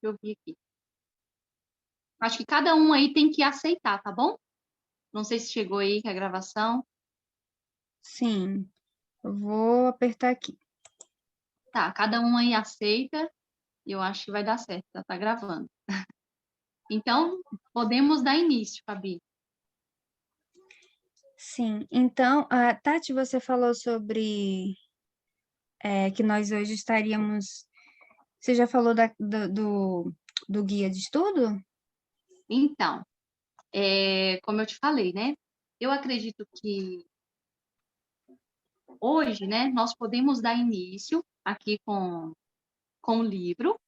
eu vi aqui. Acho que cada um aí tem que aceitar, tá bom? Não sei se chegou aí que a gravação. Sim, eu vou apertar aqui. Tá, cada um aí aceita e eu acho que vai dar certo, tá gravando. Então, podemos dar início, Fabi. Sim, então, Tati, você falou sobre que nós hoje estaríamos. Você já falou do guia de estudo? Então, como eu te falei, né? Eu acredito que hoje, né, nós podemos dar início aqui com o livro,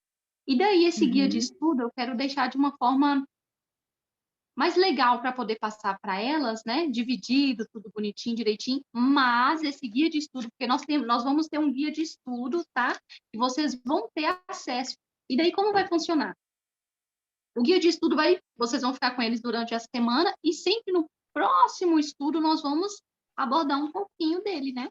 e daí esse guia de Uhum, estudo eu quero deixar de uma forma mais legal para poder passar para elas, né? Dividido, tudo bonitinho, direitinho, mas esse guia de estudo, porque nós vamos ter um guia de estudo, tá? E vocês vão ter acesso. E daí como vai funcionar? O guia de estudo vocês vão ficar com eles durante a semana e sempre no próximo estudo nós vamos abordar um pouquinho dele, né?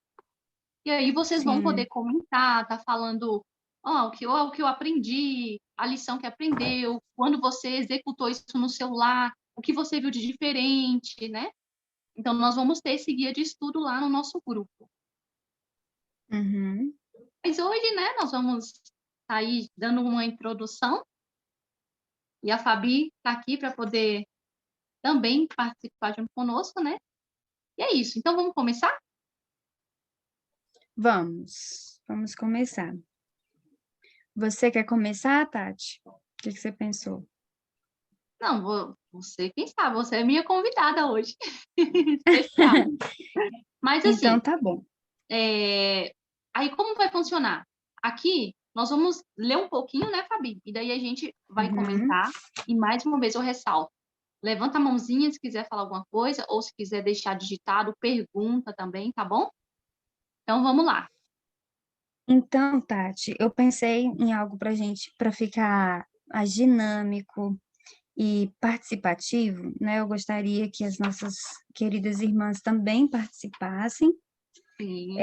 E aí vocês vão poder sim. comentar, tá falando, o que eu aprendi, a lição que aprendeu, quando você executou isso no celular, o que você viu de diferente, né? Então, nós vamos ter esse guia de estudo lá no nosso grupo. Uhum. Mas hoje, né, nós vamos estar aí dando uma introdução e a Fabi está aqui para poder também participar junto conosco, né? E é isso. Então, vamos começar? Vamos começar. Você quer começar, Tati? O que você pensou? Não, você, quem sabe, você é minha convidada hoje, especial. Mas, Então, assim, tá bom. aí como vai funcionar? Aqui, nós vamos ler um pouquinho, né, Fabi? E daí a gente vai Uhum. comentar. E mais uma vez eu ressalto. Levanta a mãozinha se quiser falar alguma coisa, ou se quiser deixar digitado, pergunta também, tá bom? Então vamos lá. Então, Tati, eu pensei em algo para gente, para ficar mais dinâmico e participativo, né? Eu gostaria que as nossas queridas irmãs também participassem. Sim,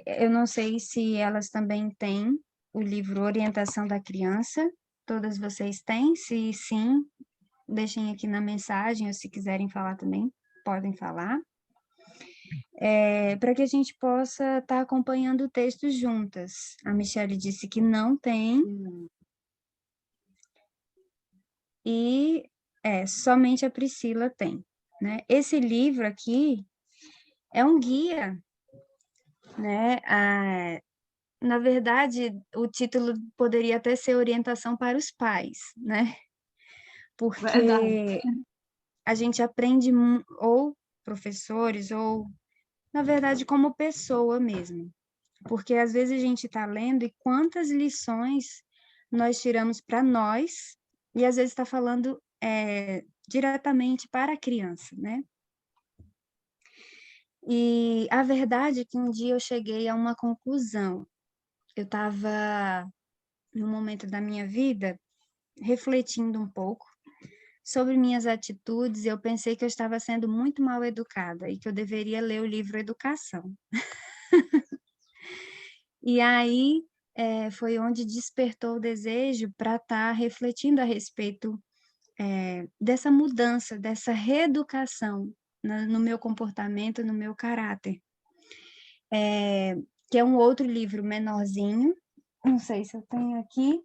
Eu não sei se elas também têm o livro Orientação da Criança. Todas vocês têm? Se sim, deixem aqui na mensagem, ou se quiserem falar também, podem falar. Para que a gente possa estar acompanhando o texto juntas. A Michelle disse que não tem, hum, e somente a Priscila tem, né? Esse livro aqui é um guia, né? Na verdade, o título poderia até ser Orientação para os Pais, né? verdade. Porque a gente aprende, ou professores, ou, na verdade, como pessoa mesmo. Porque às vezes a gente está lendo e quantas lições nós tiramos para nós, e às vezes está falando diretamente para a criança, né? E a verdade é que um dia eu cheguei a uma conclusão. Eu estava, num momento da minha vida, refletindo um pouco sobre minhas atitudes, e eu pensei que eu estava sendo muito mal educada e que eu deveria ler o livro Educação. E aí foi onde despertou o desejo para estar refletindo a respeito dessa mudança, dessa reeducação no meu comportamento, no meu caráter. Que é um outro livro menorzinho, não sei se eu tenho aqui,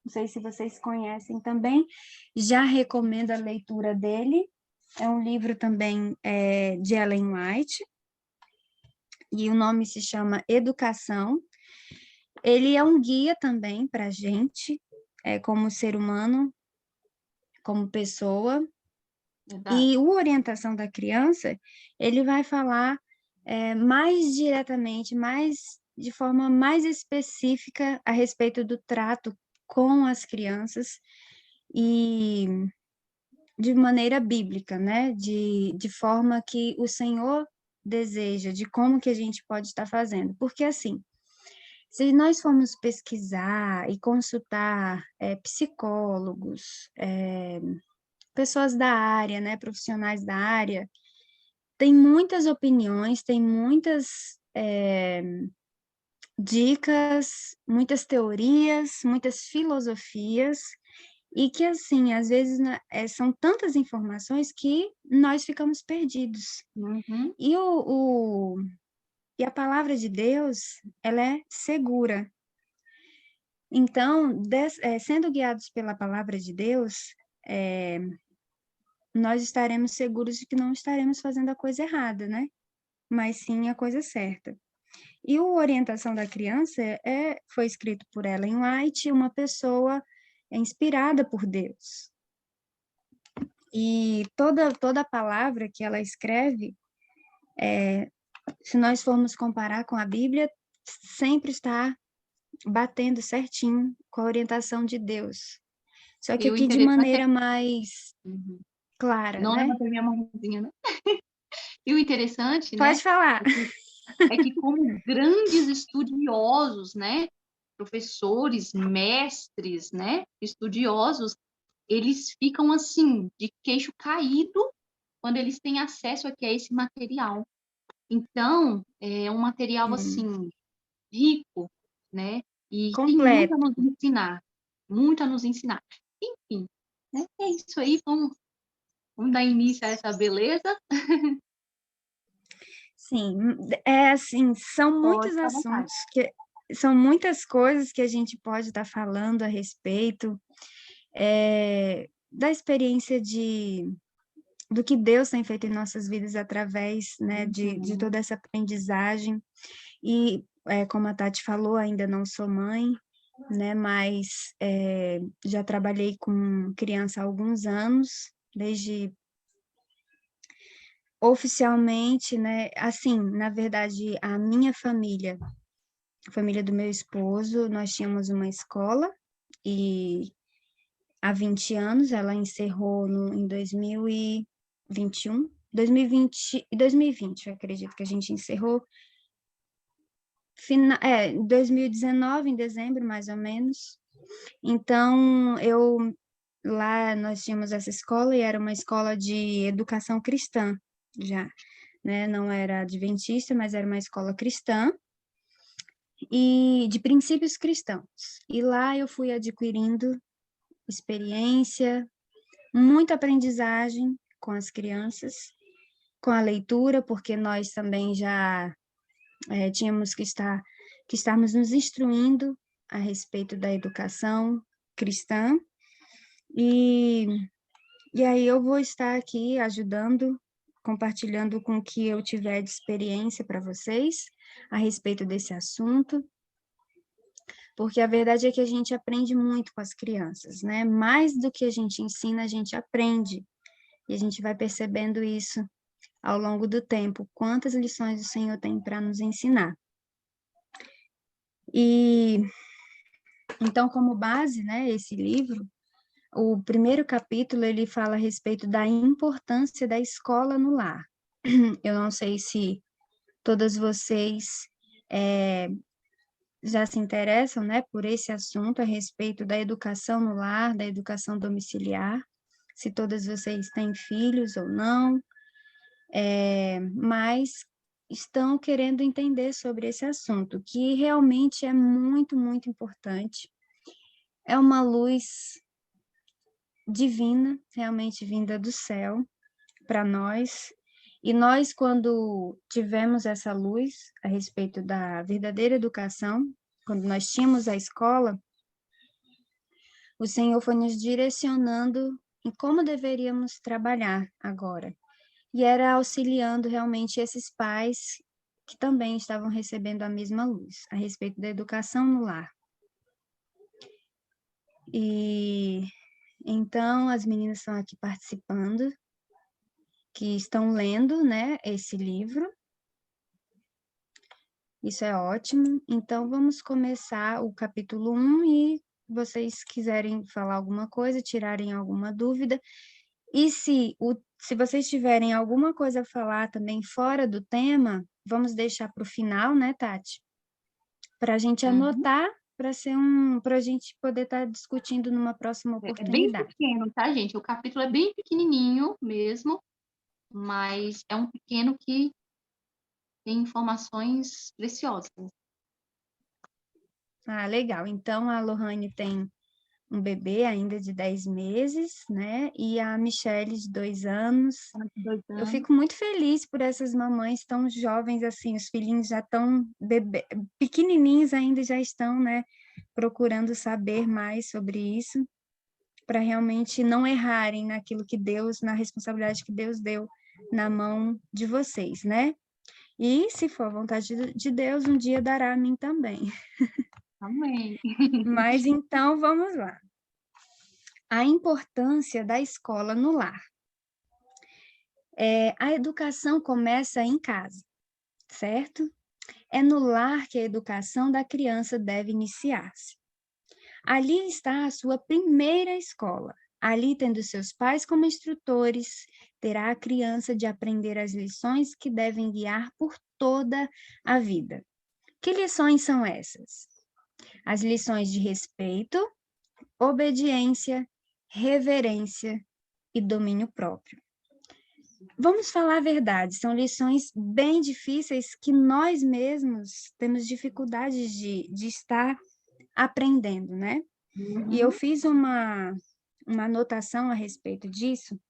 não sei se vocês conhecem também, já recomendo a leitura dele. É um livro também de Ellen White, e o nome se chama Educação. Ele é um guia também para a gente, como ser humano, como pessoa, Verdade. e o Orientação da Criança, ele vai falar mais diretamente, de forma mais específica a respeito do trato com as crianças e de maneira bíblica, né? De forma que o Senhor deseja, de como que a gente pode estar fazendo. Porque, assim, se nós formos pesquisar e consultar psicólogos, pessoas da área, né, profissionais da área, tem muitas opiniões, tem muitas dicas, muitas teorias, muitas filosofias, e que, assim, às vezes são tantas informações que nós ficamos perdidos. Uhum. E, e a palavra de Deus, ela é segura. Então, sendo guiados pela palavra de Deus, nós estaremos seguros de que não estaremos fazendo a coisa errada, né? Mas sim a coisa certa. E o Orientação da Criança foi escrito por Ellen White, uma pessoa inspirada por Deus. E toda a palavra que ela escreve, se nós formos comparar com a Bíblia, sempre está batendo certinho com a orientação de Deus. Só que E o aqui de interessante é maneira mais uhum. clara, Não né? levantei minha mãozinha, né? E o interessante, né, Pode falar. é que como grandes estudiosos, né, professores, mestres, né, estudiosos, eles ficam assim, de queixo caído, quando eles têm acesso aqui a esse material. Então, é um material, assim, rico, né, e tem muito a Completo. nos ensinar, muito a nos ensinar. Enfim, né, é isso aí, vamos dar início a essa beleza? Sim, é assim, são Pode muitos ficar à vontade. assuntos são muitas coisas que a gente pode estar falando a respeito, da experiência do que Deus tem feito em nossas vidas através, né, de Uhum. toda essa aprendizagem. E, como a Tati falou, ainda não sou mãe, né, mas já trabalhei com criança há alguns anos, desde oficialmente, né, assim, na verdade, a minha família, a família do meu esposo, nós tínhamos uma escola e há 20 anos ela encerrou em 2021, 2020, eu acredito que a gente encerrou, em 2019, em dezembro, mais ou menos. Então, lá nós tínhamos essa escola e era uma escola de educação cristã, já, né? Não era adventista, mas era uma escola cristã e de princípios cristãos. E lá eu fui adquirindo experiência, muita aprendizagem com as crianças, com a leitura, porque nós também já tínhamos que estarmos nos instruindo a respeito da educação cristã. E, e aí eu vou estar aqui ajudando, compartilhando com o que eu tiver de experiência para vocês a respeito desse assunto, porque a verdade é que a gente aprende muito com as crianças, né? Mais do que a gente ensina, a gente aprende. E a gente vai percebendo isso ao longo do tempo, quantas lições o Senhor tem para nos ensinar. E então, como base, né, esse livro, o primeiro capítulo ele fala a respeito da importância da escola no lar. Eu não sei se todas vocês já se interessam, né, por esse assunto a respeito da educação no lar, da educação domiciliar, se todas vocês têm filhos ou não, mas estão querendo entender sobre esse assunto, que realmente é muito, muito importante. É uma luz divina, realmente vinda do céu para nós. E nós, quando tivemos essa luz a respeito da verdadeira educação, quando nós tínhamos a escola, o Senhor foi nos direcionando em como deveríamos trabalhar agora. E era auxiliando realmente esses pais que também estavam recebendo a mesma luz a respeito da educação no lar. E então as meninas estão aqui participando, que estão lendo, né, esse livro. Isso é ótimo. Então vamos começar o capítulo 1 e vocês quiserem falar alguma coisa, tirarem alguma dúvida. E se vocês tiverem alguma coisa a falar também fora do tema, vamos deixar para o final, né, Tati? Para a gente Uhum. anotar, para a gente poder estar discutindo numa próxima É bem oportunidade. pequeno, tá, gente? O capítulo é bem pequenininho mesmo, mas é um pequeno que tem informações preciosas. Ah, legal. Então, a Lohane tem um bebê ainda de 10 meses, né? E a Michelle de 2 anos. Ela tem 2 Eu anos. fico muito feliz por essas mamães tão jovens assim, os filhinhos já estão pequenininhos ainda já estão, né, procurando saber mais sobre isso, para realmente não errarem naquilo que Deus, na responsabilidade que Deus deu na mão de vocês, né? E se for a vontade de Deus, um dia dará a mim também. Amém. Mas então vamos lá. A importância da escola no lar. A educação começa em casa, certo? É no lar que a educação da criança deve iniciar-se. Ali está a sua primeira escola. Ali, tendo seus pais como instrutores, terá a criança de aprender as lições que devem guiar por toda a vida. Que lições são essas? As lições de respeito, obediência, reverência e domínio próprio. Vamos falar a verdade, são lições bem difíceis que nós mesmos temos dificuldade de estar aprendendo, né? E eu fiz uma anotação a respeito disso,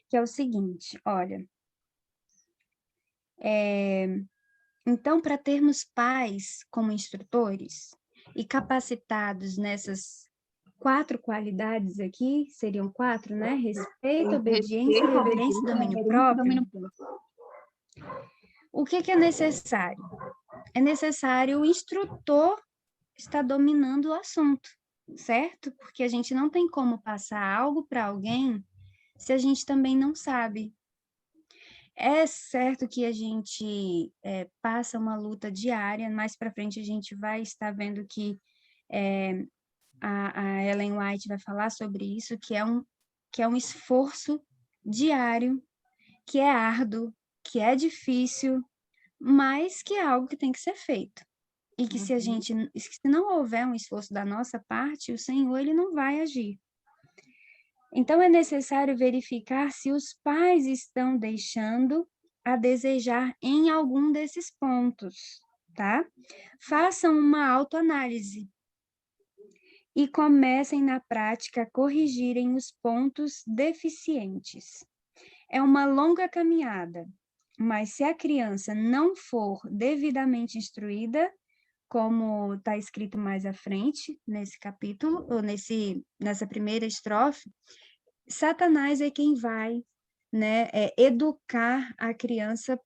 que é o seguinte, olha, então, para termos pais como instrutores e capacitados nessas 4 qualidades aqui, seriam 4, né? Respeito, obediência, Respeito, reverência e obediência, domínio reverência e próprio. domínio próprio. O que é necessário? É necessário o instrutor estar dominando o assunto, certo? Porque a gente não tem como passar algo para alguém se a gente também não sabe. É certo que a gente passa uma luta diária, mais para frente a gente vai estar vendo que a Ellen White vai falar sobre isso, que é um esforço diário, que é árduo, que é difícil, mas que é algo que tem que ser feito. E que se não houver um esforço da nossa parte, o Senhor ele não vai agir. Então é necessário verificar se os pais estão deixando a desejar em algum desses pontos, tá? Façam uma autoanálise e comecem na prática a corrigirem os pontos deficientes. É uma longa caminhada, mas se a criança não for devidamente instruída, como está escrito mais à frente, nesse capítulo, ou nessa primeira estrofe, Satanás é quem vai, né, educar a criança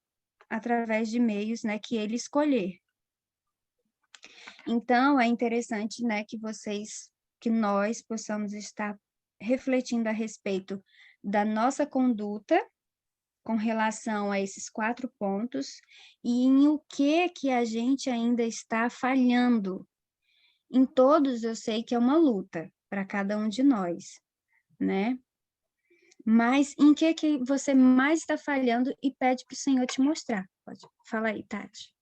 através de meios, né, que ele escolher. Então, é interessante, né, que nós possamos estar refletindo a respeito da nossa conduta com relação a esses 4 pontos e em o que a gente ainda está falhando. Em todos eu sei que é uma luta para cada um de nós, né? Mas em que você mais está falhando e pede para o Senhor te mostrar? Pode falar aí, Tati.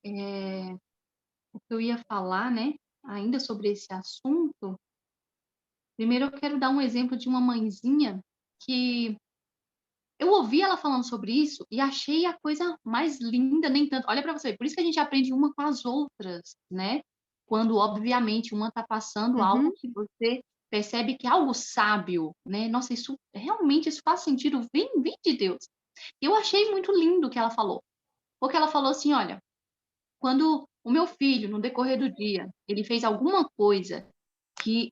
O que eu ia falar, né, ainda sobre esse assunto, primeiro eu quero dar um exemplo de uma mãezinha que eu ouvi ela falando sobre isso e achei a coisa mais linda, nem tanto. Olha para você ver, por isso que a gente aprende uma com as outras, né? Quando, obviamente, uma está passando algo que você percebe que é algo sábio, né? Nossa, isso realmente isso faz sentido, vem de Deus. Eu achei muito lindo o que ela falou, porque ela falou assim, olha, quando o meu filho, no decorrer do dia, ele fez alguma coisa que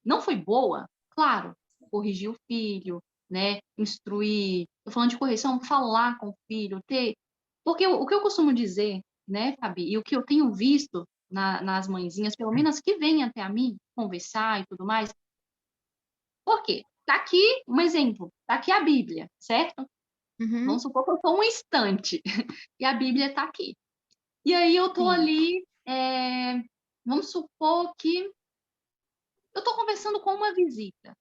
não foi boa, claro, corrigir o filho, né? Instruir. Tô falando de correção, falar com o filho, ter. Porque o que eu costumo dizer, né, Fabi, e o que eu tenho visto nas mãezinhas, pelo menos que vêm até a mim conversar e tudo mais, por quê? Tá aqui um exemplo, tá aqui a Bíblia, certo? Uhum. Vamos supor que eu estou um instante e a Bíblia está aqui. E aí eu tô Sim. ali, vamos supor que eu tô conversando com uma visita.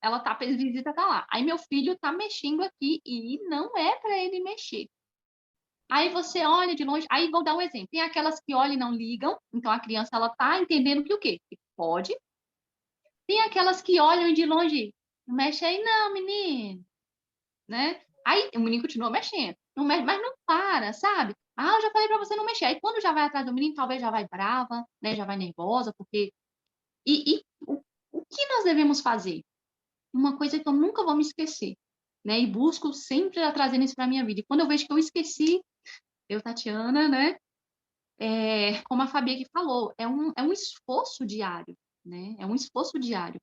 Ela tá, a visita tá lá. Aí meu filho tá mexendo aqui e não é para ele mexer. Aí você olha de longe, aí vou dar um exemplo. Tem aquelas que olham e não ligam, então a criança ela tá entendendo que o quê? Que pode. Tem aquelas que olham e de longe, não mexe aí não, menino, né? Aí o menino continua mexendo, não mexe, mas não para, sabe? Ah, eu já falei para você não mexer. Aí quando já vai atrás do menino, talvez já vai brava, né, já vai nervosa, porque o que nós devemos fazer? Uma coisa que eu nunca vou me esquecer, né, e busco sempre estar trazendo isso para minha vida. E quando eu vejo que eu esqueci, eu, Tatiana, né, como a Fabi aqui falou, é um esforço diário, né, é um esforço diário.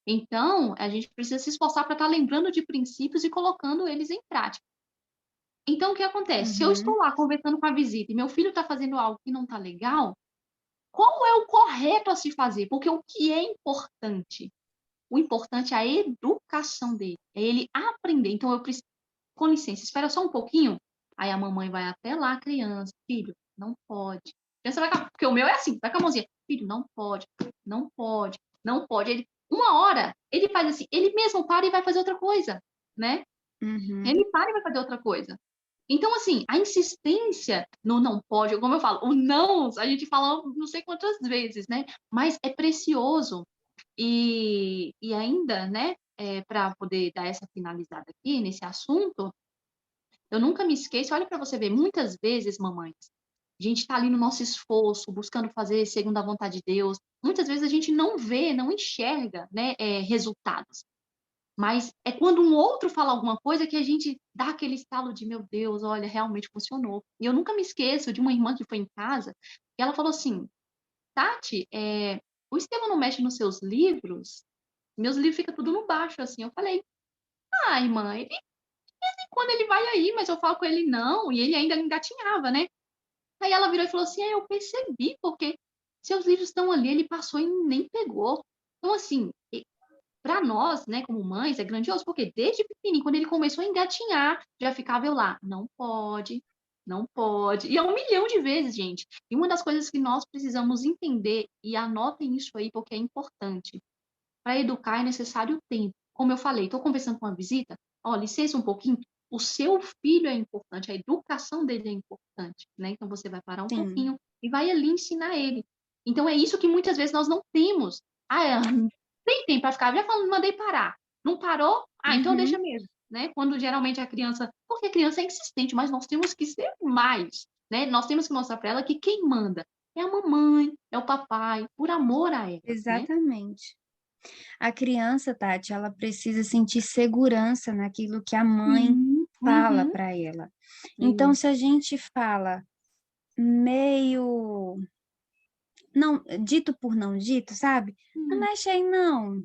Então, a gente precisa se esforçar para estar lembrando de princípios e colocando eles em prática. Então, o que acontece? Se eu estou Uhum, lá conversando com a visita e meu filho está fazendo algo que não está legal, qual é o correto a se fazer? Porque o que é importante? O importante é a educação dele, é ele aprender. Então, eu preciso, com licença, espera só um pouquinho. Aí a mamãe vai até lá, a criança, filho, não pode. A criança vai, porque o meu é assim, vai com a mãozinha, filho, não pode, não pode, não pode. Ele, uma hora, ele faz assim, ele mesmo para e vai fazer outra coisa, né? uhum, Ele para e vai fazer outra coisa. Então, assim, a insistência no não pode, como eu falo, o não, a gente fala não sei quantas vezes, né? Mas é precioso. E ainda, né, para poder dar essa finalizada aqui nesse assunto, eu nunca me esqueço, olha para você ver, muitas vezes, mamães, a gente está ali no nosso esforço, buscando fazer segundo a vontade de Deus. Muitas vezes a gente não vê, não enxerga, né, resultados. Mas é quando um outro fala alguma coisa que a gente dá aquele estalo de, meu Deus, olha, realmente funcionou. E eu nunca me esqueço de uma irmã que foi em casa, e ela falou assim, Tati, o Estevão não mexe nos seus livros? Meus livros ficam tudo no baixo, assim. Eu falei, ai, mãe, quando ele vai aí, mas eu falo com ele não, e ele ainda engatinhava, né? Aí ela virou e falou assim, eu percebi, porque seus livros estão ali, ele passou e nem pegou. Então, assim, para nós, né, como mães, é grandioso, porque desde pequenininho, quando ele começou a engatinhar, já ficava eu lá, não pode, não pode. E é um milhão de vezes, gente. E uma das coisas que nós precisamos entender, e anotem isso aí, porque é importante, para educar é necessário tempo. Como eu falei, estou conversando com uma visita, ó, licença um pouquinho, o seu filho é importante, a educação dele é importante, né? Então você vai parar um sim. pouquinho e vai ali ensinar ele. Então é isso que muitas vezes nós não temos. Ah, tem tempo para ficar, já falando, mandei parar. Não parou? Ah, então deixa Uhum, mesmo, né? Quando geralmente a criança, porque a criança é insistente, mas nós temos que ser mais, né? Nós temos que mostrar para ela que quem manda é a mamãe, é o papai, por amor a ela, né? exatamente. A criança, Tati, ela precisa sentir segurança naquilo que a mãe Sim, fala uhum. para ela. Então, se Isso. a gente fala meio não, dito por não dito, sabe? Não Hum. mexe aí não.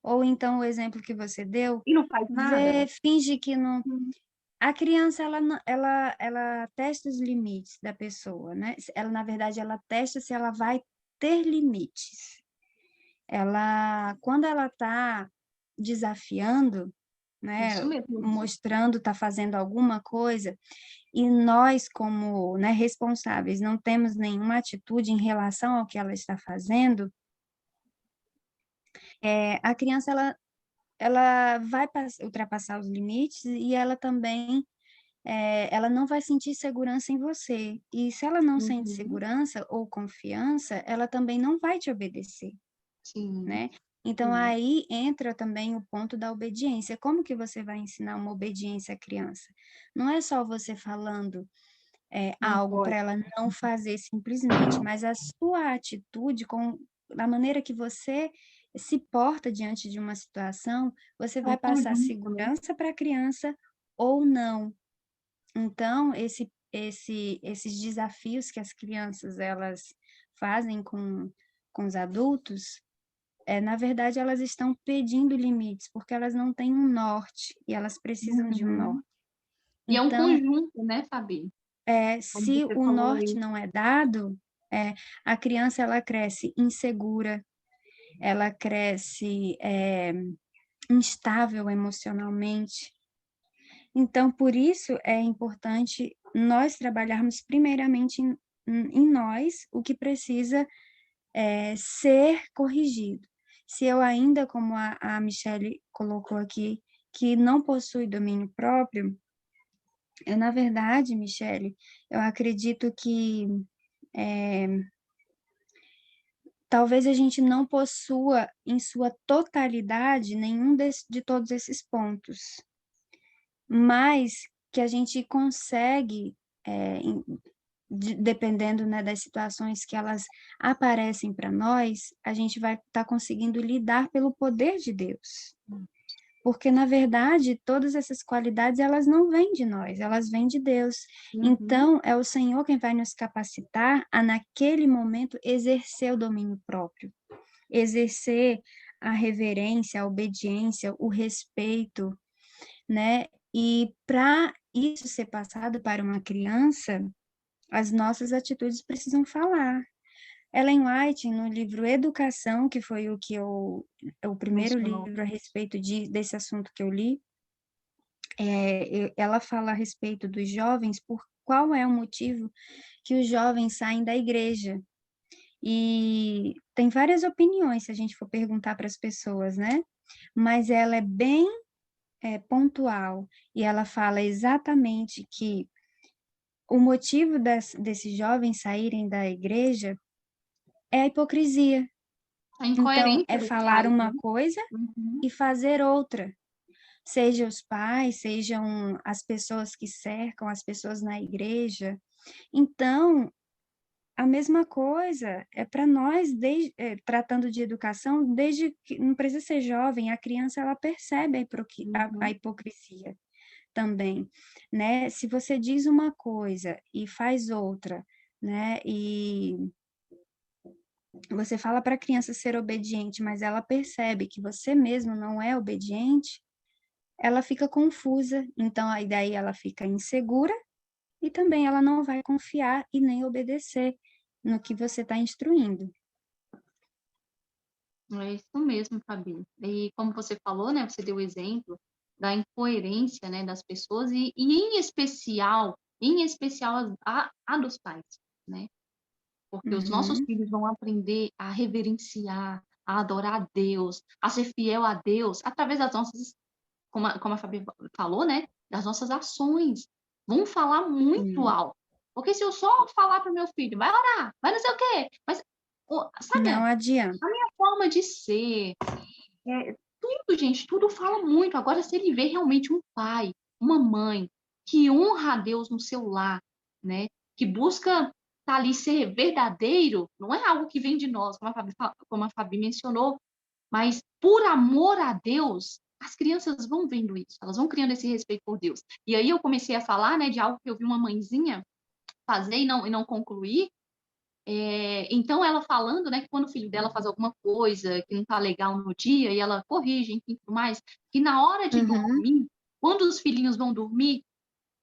Ou então o exemplo que você deu, E não faz nada? finge que não. Hum. A criança ela testa os limites da pessoa, né? Ela na verdade ela testa se ela vai ter limites. Ela quando ela está desafiando, né, Isso mesmo. mostrando, está fazendo alguma coisa, e nós, como, né, responsáveis, não temos nenhuma atitude em relação ao que ela está fazendo, a criança ela vai ultrapassar os limites e ela também ela não vai sentir segurança em você. E se ela não sente Uhum. segurança ou confiança, ela também não vai te obedecer, Sim, né? Então sim. aí entra também o ponto da obediência. Como que você vai ensinar uma obediência à criança? Não é só você falando Não algo pode. para ela não fazer simplesmente, mas a sua atitude com a maneira que você se porta diante de uma situação, você É um vai passar conjunto, né. segurança para a criança ou não. Então, esses desafios que as crianças elas fazem com os adultos, na verdade, elas estão pedindo limites, porque elas não têm um norte e elas precisam de um norte. Uhum. E é um Então, conjunto, né, Fabi, como se você o falou norte aí. não é dado, a criança ela cresce insegura, ela cresce instável emocionalmente. Então, por isso é importante nós trabalharmos primeiramente em nós o que precisa ser corrigido. Se eu ainda, como a Michelle colocou aqui, que não possui domínio próprio, eu, na verdade, Michelle, eu acredito que talvez a gente não possua em sua totalidade nenhum de todos esses pontos, mas que a gente consegue dependendo, né, das situações que elas aparecem para nós, a gente vai estar conseguindo lidar pelo poder de Deus. Porque, na verdade, todas essas qualidades, elas não vêm de nós, elas vêm de Deus. Uhum. Então, é o Senhor quem vai nos capacitar a, naquele momento, exercer o domínio próprio, exercer a reverência, a obediência, o respeito, né? E para isso ser passado para uma criança, as nossas atitudes precisam falar. Ellen White, no livro Educação, que foi o primeiro Mencionou. livro a respeito desse assunto que eu li, ela fala a respeito dos jovens, por qual é o motivo que os jovens saem da igreja. E tem várias opiniões, se a gente for perguntar para as pessoas, né? Mas ela é bem pontual, e ela fala exatamente que o motivo desses jovens saírem da igreja é a hipocrisia. A Então, incoerência é dos falar pais, né? uma coisa Uhum. e fazer outra. Seja os pais, sejam as pessoas que cercam as pessoas na igreja. Então, a mesma coisa é para nós, tratando de educação, desde que não precisa ser jovem, a criança ela percebe a Uhum. hipocrisia também, né? Se você diz uma coisa e faz outra, né? E você fala para a criança ser obediente, mas ela percebe que você mesmo não é obediente, ela fica confusa, então aí daí ela fica insegura e também ela não vai confiar e nem obedecer no que você está instruindo. É isso mesmo, Fabi. E como você falou, né, você deu o exemplo da incoerência, né, das pessoas e em especial a dos pais, né? Porque os nossos Uhum, filhos vão aprender a reverenciar, a adorar a Deus, a ser fiel a Deus através das nossas, como a Fabi falou, né, das nossas ações. Vão falar muito sim. alto. Porque se eu só falar para o meu filho, vai orar, vai não sei o quê, mas sabe, Não adianta. a minha forma de ser, tudo, gente, tudo fala muito. Agora, se ele vê realmente um pai, uma mãe que honra a Deus no seu lar, né? Que busca estar ali ser verdadeiro, não é algo que vem de nós, como a Fabi mencionou, mas por amor a Deus, as crianças vão vendo isso, elas vão criando esse respeito por Deus. E aí eu comecei a falar, né, de algo que eu vi uma mãezinha fazer e não concluir, então, ela falando, né, que quando o filho dela faz alguma coisa que não tá legal no dia, e ela corrige, enfim, tudo mais, que na hora de Uhum, dormir, quando os filhinhos vão dormir,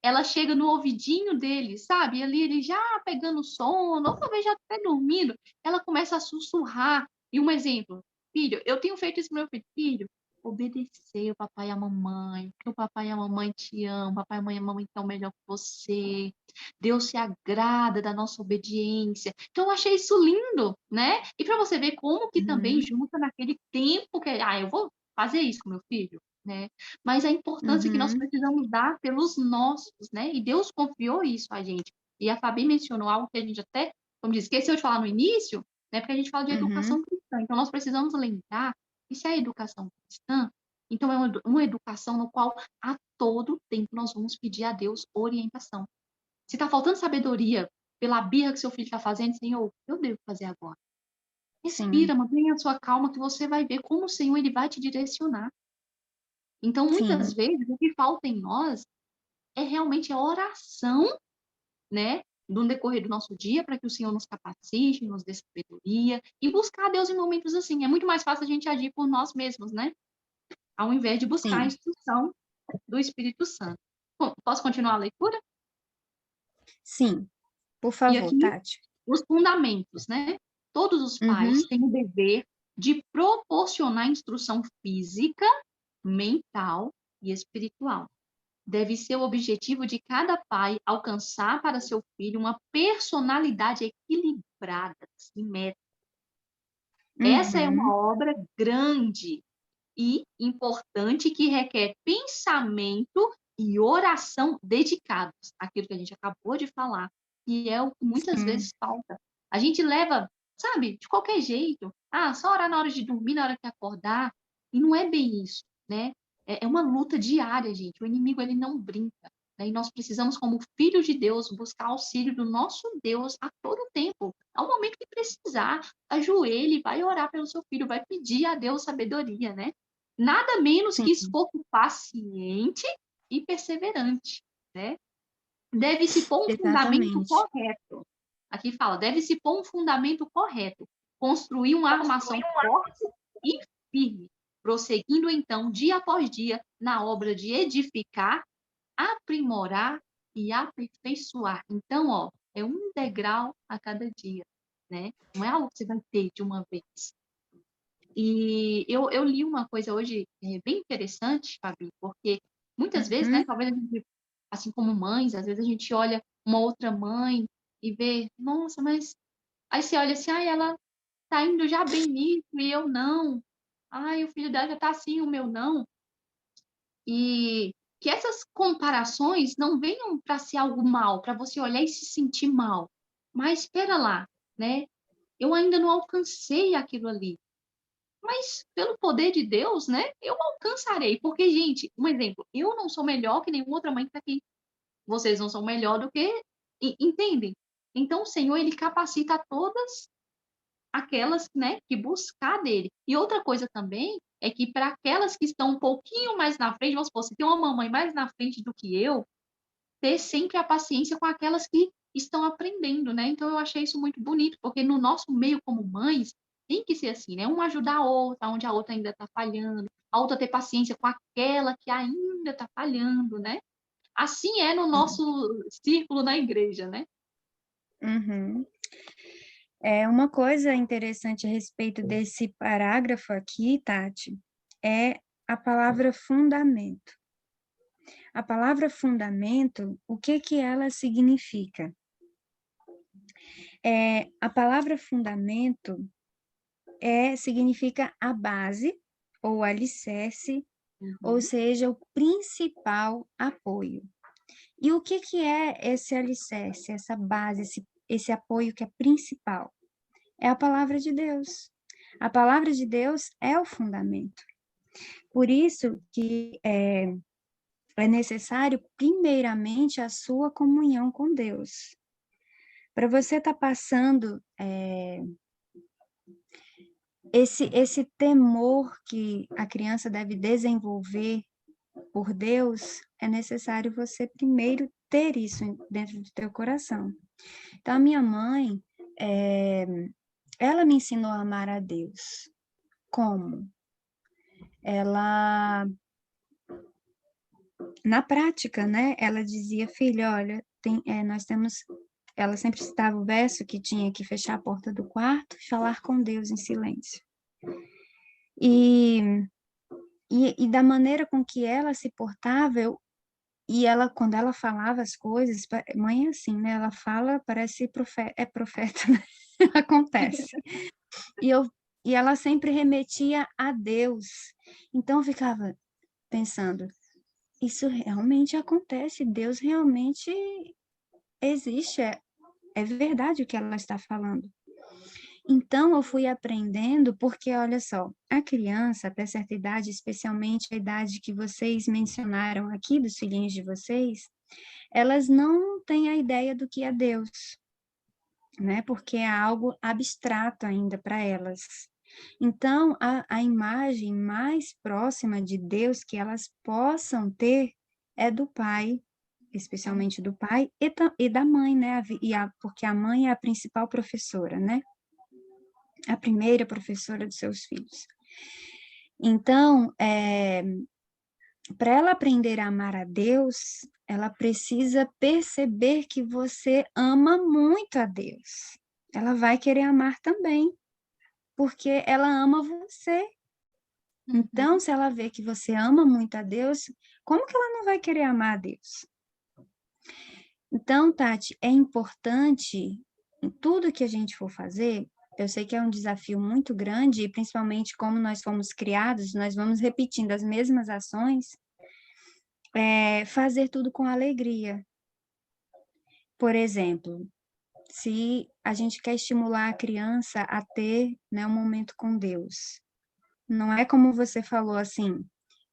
ela chega no ouvidinho dele, sabe? Ali ele já pegando sono, ou talvez já até dormindo, ela começa a sussurrar. E um exemplo, filho, eu tenho feito isso pro meu filho, filho, obedecer o papai e a mamãe, porque o papai e a mamãe te amam, o papai e a mamãe estão melhor que você, Deus se agrada da nossa obediência. Então, eu achei isso lindo, né? E para você ver como que também uhum, junta naquele tempo que, eu vou fazer isso com meu filho, né? Mas a importância que nós uhum, precisamos dar pelos nossos, né? E Deus confiou isso a gente. E a Fabi mencionou algo que a gente até, como disse, esqueceu de falar no início, né? Porque a gente fala de uhum, educação cristã. Então, nós precisamos lembrar que se é a educação cristã, então é uma educação no qual a todo tempo nós vamos pedir a Deus orientação. Se está faltando sabedoria pela birra que seu filho está fazendo, Senhor, o que eu devo fazer agora? sim, Respira, mantenha a sua calma, que você vai ver como o Senhor ele vai te direcionar. Então, muitas sim, vezes, o que falta em nós é realmente a oração, né? No decorrer do nosso dia, para que o Senhor nos capacite, nos dê sabedoria e buscar a Deus em momentos assim. É muito mais fácil a gente agir por nós mesmos, né? Ao invés de buscar a sim, instrução do Espírito Santo. Bom, posso continuar a leitura? sim. Por E favor, aqui, Tati. os fundamentos, né? Todos os Uhum, pais têm o dever de proporcionar instrução física, mental e espiritual. Deve ser o objetivo de cada pai alcançar para seu filho uma personalidade equilibrada, simétrica. Essa é uma uhum, obra grande e importante que requer pensamento e oração dedicados, aquilo que a gente acabou de falar, e é o que muitas sim, vezes falta. A gente leva, sabe, de qualquer jeito, só orar na hora de dormir, na hora que acordar, e não é bem isso, né? É uma luta diária, gente. O inimigo, ele não brinca. né? E nós precisamos, como filhos de Deus, buscar auxílio do nosso Deus a todo tempo. Ao momento que precisar, ajoelhe, vai orar pelo seu filho, vai pedir a Deus sabedoria, né? Nada menos que Sim, esforço paciente e perseverante, né? Deve-se pôr um fundamento exatamente. correto. Aqui fala, deve-se pôr um fundamento correto, construir uma armação forte e firme, prosseguindo então dia após dia na obra de edificar, aprimorar e aperfeiçoar. Então, ó, é um degrau a cada dia, né? Não é algo que você vai ter de uma vez. E eu li uma coisa hoje bem interessante, Fabi, porque muitas vezes, né, Uhum. talvez a gente, assim como mães, às vezes a gente olha uma outra mãe e vê, nossa, mas aí você olha assim, ai, ela tá indo já bem nisso e eu não. Ai, o filho dela já tá assim, o meu não. E que essas comparações não venham para ser algo mal, para você olhar e se sentir mal. Mas espera lá, né? Eu ainda não alcancei aquilo ali. Mas pelo poder de Deus, né, eu alcançarei. Porque, gente, um exemplo, eu não sou melhor que nenhuma outra mãe que está aqui. Vocês não são melhor do que. Entendem? Então, o Senhor, ele capacita todas aquelas, né, que buscar dele. E outra coisa também é que para aquelas que estão um pouquinho mais na frente, vamos supor, se tem uma mamãe mais na frente do que eu, ter sempre a paciência com aquelas que estão aprendendo, né? Então eu achei isso muito bonito, porque no nosso meio como mães, tem que ser assim, né? Uma ajudar a outra, onde a outra ainda está falhando, a outra ter paciência com aquela que ainda está falhando, né? Assim é no nosso círculo na igreja, né? Uhum. Uma coisa interessante a respeito desse parágrafo aqui, Tati, é a palavra fundamento. A palavra fundamento, o que que ela significa? A palavra fundamento significa a base ou alicerce, ou Uhum. seja, o principal apoio. E o que que é esse alicerce, essa base, esse apoio que é principal? É a palavra de Deus. A palavra de Deus é o fundamento. Por isso que é necessário, primeiramente, a sua comunhão com Deus. Para você estar passando esse temor que a criança deve desenvolver por Deus, é necessário você primeiro ter isso dentro do teu coração. Então, a minha mãe, ela me ensinou a amar a Deus. Como? Ela, na prática, né, ela dizia, filha, olha, nós temos, ela sempre citava o verso que tinha que fechar a porta do quarto e falar com Deus em silêncio. E, e da maneira com que ela se portava, e ela, quando ela falava as coisas, mãe é assim, né, ela fala, parece profeta, né? Acontece. E, eu, e ela sempre remetia a Deus. Então eu ficava pensando, isso realmente acontece, Deus realmente existe, é verdade o que ela está falando. Então, eu fui aprendendo, porque olha só, a criança, até certa idade, especialmente a idade que vocês mencionaram aqui, dos filhinhos de vocês, elas não têm a ideia do que é Deus, né? Porque é algo abstrato ainda para elas. Então, a imagem mais próxima de Deus que elas possam ter é do Pai, especialmente do pai e da mãe, né? Porque a mãe é a principal professora, né? A primeira professora dos seus filhos. Então, para ela aprender a amar a Deus, ela precisa perceber que você ama muito a Deus. Ela vai querer amar também, porque ela ama você. Então, Uhum. se ela vê que você ama muito a Deus, como que ela não vai querer amar a Deus? Então, Tati, é importante em tudo que a gente for fazer. Eu sei que é um desafio muito grande, e principalmente como nós fomos criados, nós vamos repetindo as mesmas ações, fazer tudo com alegria. Por exemplo, se a gente quer estimular a criança a ter, né, um momento com Deus, não é como você falou assim,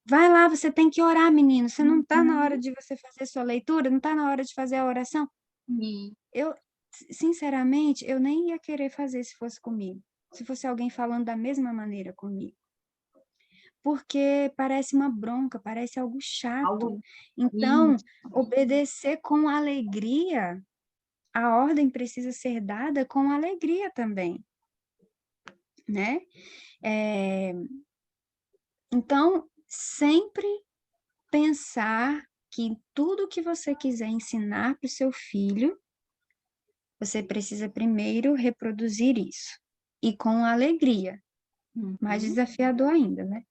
Vai lá, você tem que orar, menino. Você não está na hora Uhum. de você fazer sua leitura, não está na hora de fazer a oração. E, Eu, sinceramente, eu nem ia querer fazer se fosse comigo. Se fosse alguém falando da mesma maneira comigo. Porque parece uma bronca, parece algo chato. algo Então, isso. obedecer com alegria, a ordem precisa ser dada com alegria também, né? É, então, sempre pensar que tudo que você quiser ensinar para o seu filho, você precisa primeiro reproduzir isso. E com alegria, mais Uhum. desafiador ainda, né?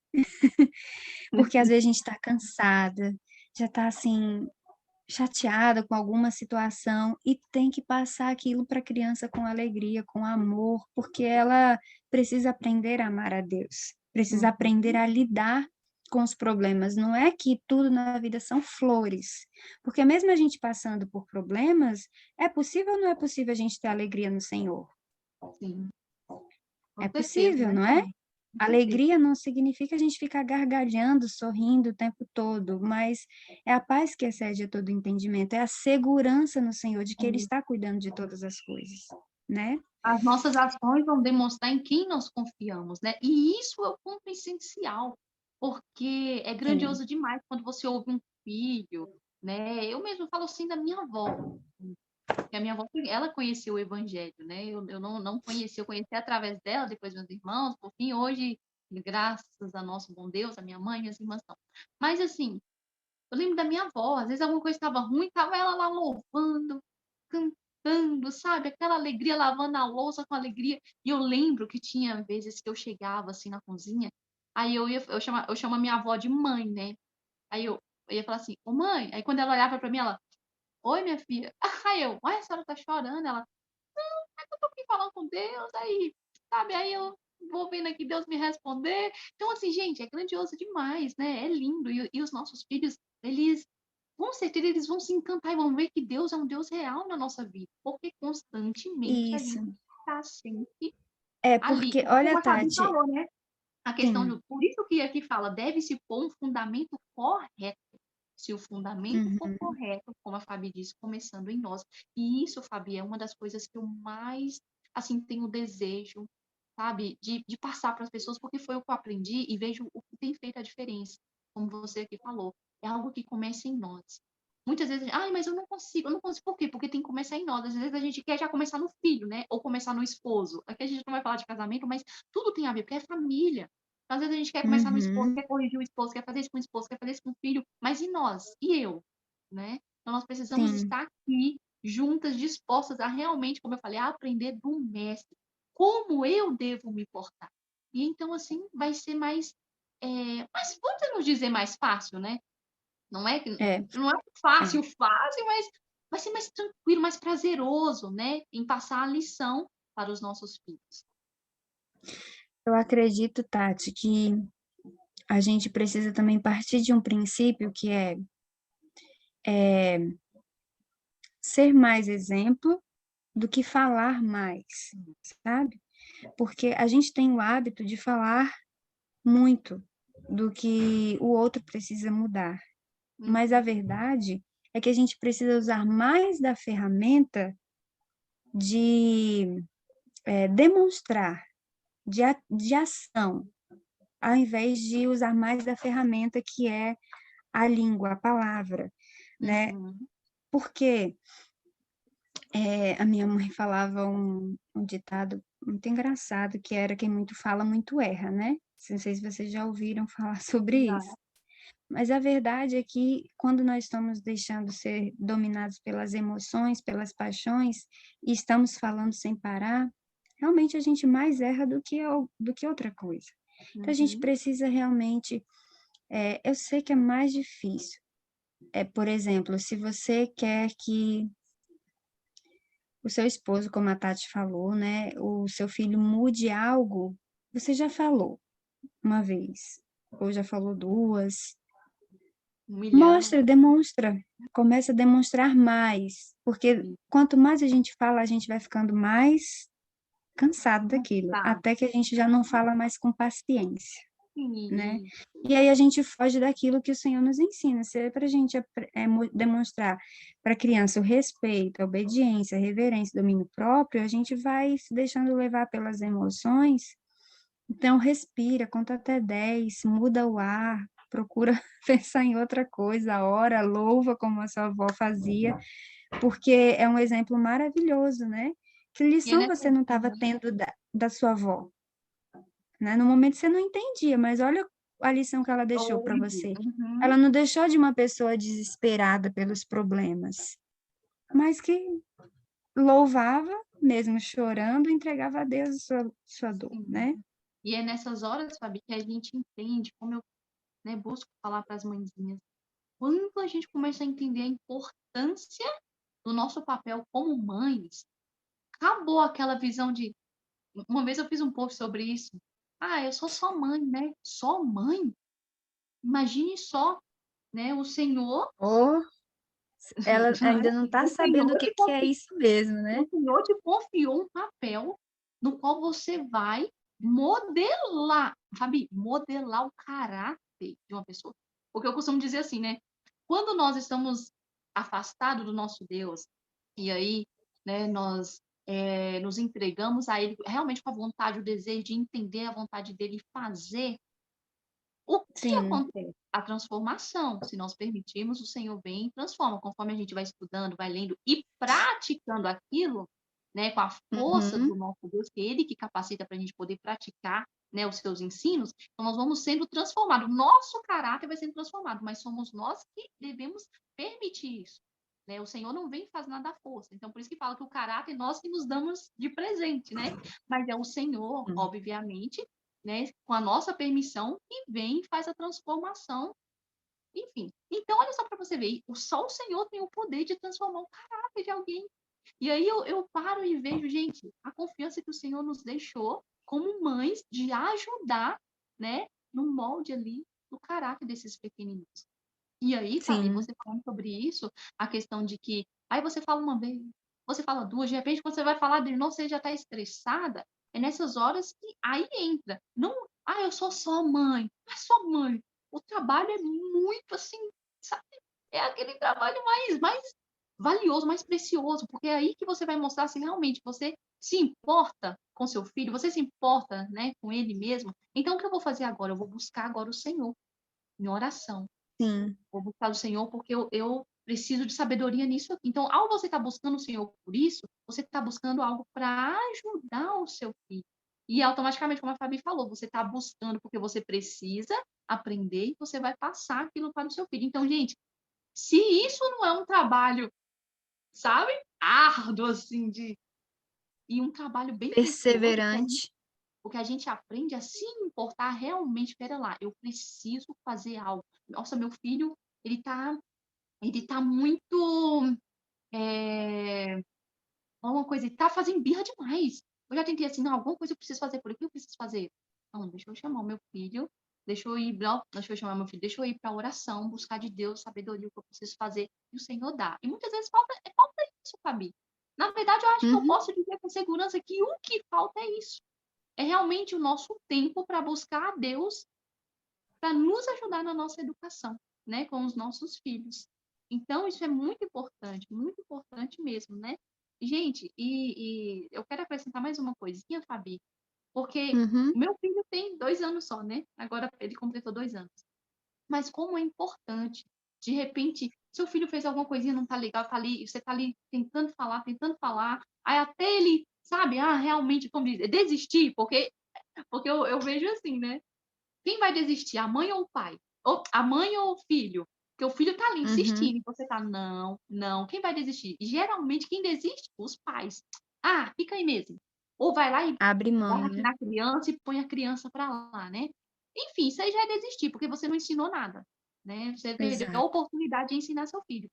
Porque às vezes a gente está cansada, já está assim, chateada com alguma situação e tem que passar aquilo para a criança com alegria, com amor, porque ela precisa aprender a amar a Deus, precisa aprender Uhum. a lidar com os problemas. Não é que tudo na vida são flores, porque mesmo a gente passando por problemas, é possível ou não é possível a gente ter alegria no Senhor? Sim, com É certeza, possível, né, não é? Tami? Com certeza. Alegria não significa a gente ficar gargalhando, sorrindo o tempo todo, mas é a paz que excede a todo entendimento, é a segurança no Senhor de que Ele É. está cuidando de todas as coisas, né? As nossas ações vão demonstrar em quem nós confiamos, né? E isso é o ponto essencial, porque é Sim. grandioso demais quando você ouve um filho, né? Eu mesmo falo assim da minha avó, que a minha avó, ela conheceu o evangelho, né? Eu não conheci, eu conheci através dela, depois meus irmãos, por fim, hoje, graças a nosso bom Deus, a minha mãe, minhas irmãs não. Mas assim, eu lembro da minha avó, às vezes alguma coisa estava ruim, estava ela lá louvando, cantando, sabe? Aquela alegria, lavando a louça com alegria. E eu lembro que tinha vezes que eu chegava assim na cozinha, aí eu chamo a minha avó de mãe, né? Aí eu ia falar assim, ô mãe, aí quando ela olhava para mim, ela, oi minha filha. Aí eu, ai, a senhora tá chorando? Ela, eu tô aqui falando com Deus, aí, sabe, aí eu vou vendo aqui Deus me responder. Então, assim, gente, é grandioso demais, né? É lindo. E os nossos filhos, eles, com certeza, eles vão se encantar e vão ver que Deus é um Deus real na nossa vida, porque constantemente a Isso. gente está sempre É ali. porque, olha, Como a Fabi Tati, falou, né? A questão sim. de, por isso que aqui fala, deve-se pôr um fundamento correto. Se o fundamento for Uhum. correto, como a Fabi disse, começando em nós. E isso, Fabi, é uma das coisas que eu mais, assim, tenho desejo, sabe, de passar para as pessoas, porque foi o que eu aprendi e vejo o que tem feito a diferença. Como você aqui falou, é algo que começa em nós. Muitas vezes, ai, mas eu não consigo. Por quê? Porque tem que começar em nós. Às vezes a gente quer já começar no filho, né? Ou começar no esposo. Aqui a gente não vai falar de casamento, mas tudo tem a ver, porque é família. Às vezes a gente quer começar no esposo, Uhum. quer corrigir o esposo, quer fazer isso com o esposo, quer fazer isso com o filho, mas e nós? E eu? Né? Então nós precisamos Sim. estar aqui, juntas, dispostas a realmente, como eu falei, a aprender do mestre. Como eu devo me portar? E então, assim, vai ser mais, vamos dizer mais fácil, né? Não é, É, não é é. fácil, fácil, mas vai ser mais tranquilo, mais prazeroso, né? Em passar a lição para os nossos filhos. Eu acredito, Tati, que a gente precisa também partir de um princípio que é ser mais exemplo do que falar mais, sabe? Porque a gente tem o hábito de falar muito do que o outro precisa mudar, mas a Uhum. verdade é que a gente precisa usar mais da ferramenta de demonstrar, de ação, ao invés de usar mais da ferramenta que é a língua, a palavra, né? Uhum. Porque a minha mãe falava um ditado muito engraçado, que era quem muito fala, muito erra, né? Não sei se vocês já ouviram falar sobre isso. Já. Mas a verdade é que quando nós estamos deixando ser dominados pelas emoções, pelas paixões, e estamos falando sem parar, realmente a gente mais erra do que outra coisa. Então a gente Uhum. precisa realmente, eu sei que é mais difícil. Por exemplo, se você quer que o seu esposo, como a Tati falou, né, o seu filho mude algo, você já falou uma vez, ou já falou duas. Humilhando. Mostra, demonstra, começa a demonstrar mais, porque quanto mais a gente fala, a gente vai ficando mais cansado daquilo, Tá. até que a gente já não fala mais com paciência. né? Sim. E aí a gente foge daquilo que o Senhor nos ensina. Se é para a gente demonstrar para a criança o respeito, a obediência, a reverência, o domínio próprio, a gente vai se deixando levar pelas emoções. Então, respira, conta até 10, muda o ar, procura pensar em outra coisa, ora, louva como a sua avó fazia, porque é um exemplo maravilhoso, né? Que E é lição nessa... você não estava tendo da sua avó, né? No momento você não entendia, mas olha a lição que ela deixou para Hoje. você. Uhum. Ela não deixou de uma pessoa desesperada pelos problemas, mas que louvava, mesmo chorando, entregava a Deus sua dor, Sim. né? E é nessas horas, Fabi, que a gente entende, como eu, né, busco falar para as mãezinhas, quando a gente começa a entender a importância do nosso papel como mães, acabou aquela visão de... Uma vez eu fiz um post sobre isso. Ah, eu sou só mãe, né? Só mãe? Imagine só, né? O Senhor, Ou ela não é ainda não assim, está o sabendo o Senhor que te que é isso mesmo, O né? Senhor te confiou um papel no qual você vai modelar, Fabi, modelar o caráter de uma pessoa. Porque eu costumo dizer assim, né? Quando nós estamos afastados do nosso Deus, e aí, né, nós nos entregamos a Ele realmente com a vontade, o desejo de entender a vontade dele e fazer, o que Sim. acontece? A transformação. Se nós permitirmos, o Senhor vem e transforma. Conforme a gente vai estudando, vai lendo e praticando aquilo, né, com a força Uhum. do nosso Deus, que é Ele que capacita para a gente poder praticar, né, os seus ensinos, então nós vamos sendo transformados. Nosso caráter vai sendo transformado, mas somos nós que devemos permitir isso. Né? O Senhor não vem e faz nada à força. Então, por isso que fala que o caráter nós que nos damos de presente, né? Mas é o Senhor, obviamente, né, com a nossa permissão, e vem e faz a transformação, enfim. Então, olha só para você ver, só o Senhor tem o poder de transformar o caráter de alguém. E aí eu paro e vejo, gente, a confiança que o Senhor nos deixou como mães de ajudar, né, no molde ali do caráter desses pequeninos. E aí, Fabi, Sim, você falando sobre isso, a questão de que aí você fala uma vez, você fala duas, de repente, quando você vai falar de novo, você já está estressada. É nessas horas que aí entra. Não, eu sou só mãe. Não é só mãe. O trabalho é muito assim, sabe? É aquele trabalho mais valioso, mais precioso, porque é aí que você vai mostrar se realmente você se importa com seu filho, você se importa, né, com ele mesmo. Então, o que eu vou fazer agora? Eu vou buscar agora o Senhor em oração. sim, Vou buscar o Senhor porque eu preciso de sabedoria nisso aqui. Então, ao você estar buscando o Senhor por isso, você está buscando algo para ajudar o seu filho. E automaticamente, como a Fabi falou, você está buscando porque você precisa aprender e você vai passar aquilo para o seu filho. Então, gente, se isso não é um trabalho, sabe, árduo, assim, e um trabalho bem precioso, perseverante. porque a gente aprende a se importar realmente. Espera lá, eu preciso fazer algo. Nossa, meu filho, ele está muito. É, uma coisa, ele tá fazendo birra demais. Eu já tentei assim, não, alguma coisa eu preciso fazer por aqui, eu preciso fazer. Não, deixa eu chamar o meu filho, deixa eu ir, não, deixa eu chamar meu filho, deixa eu ir para oração, buscar de Deus sabedoria, o que eu preciso fazer, e o Senhor dá. E muitas vezes falta isso, Fabi. Na verdade, eu acho que eu Uhum. posso dizer com segurança que o que falta é isso. É realmente o nosso tempo para buscar a Deus para nos ajudar na nossa educação, né, com os nossos filhos. Então, isso é muito importante mesmo, né? Gente, e eu quero acrescentar mais uma coisinha, Fabi, porque Uhum. o meu filho tem 2 anos só, né? Agora ele completou 2 anos. Mas como é importante, de repente, seu filho fez alguma coisinha, não tá legal, tá ali, você tá ali tentando falar, aí até ele, sabe, realmente, como diz, desistir, porque eu vejo assim, né? Quem vai desistir, a mãe ou o pai? Ou a mãe ou o filho? Porque o filho tá ali Uhum. insistindo, e você tá, não, não. Quem vai desistir? E geralmente, quem desiste? Os pais. Fica aí mesmo. Ou vai lá e Abre mão, bate né? na criança e põe a criança para lá, né? Enfim, isso aí já é desistir, porque você não ensinou nada, né? Você perdeu a Exato, oportunidade de ensinar seu filho.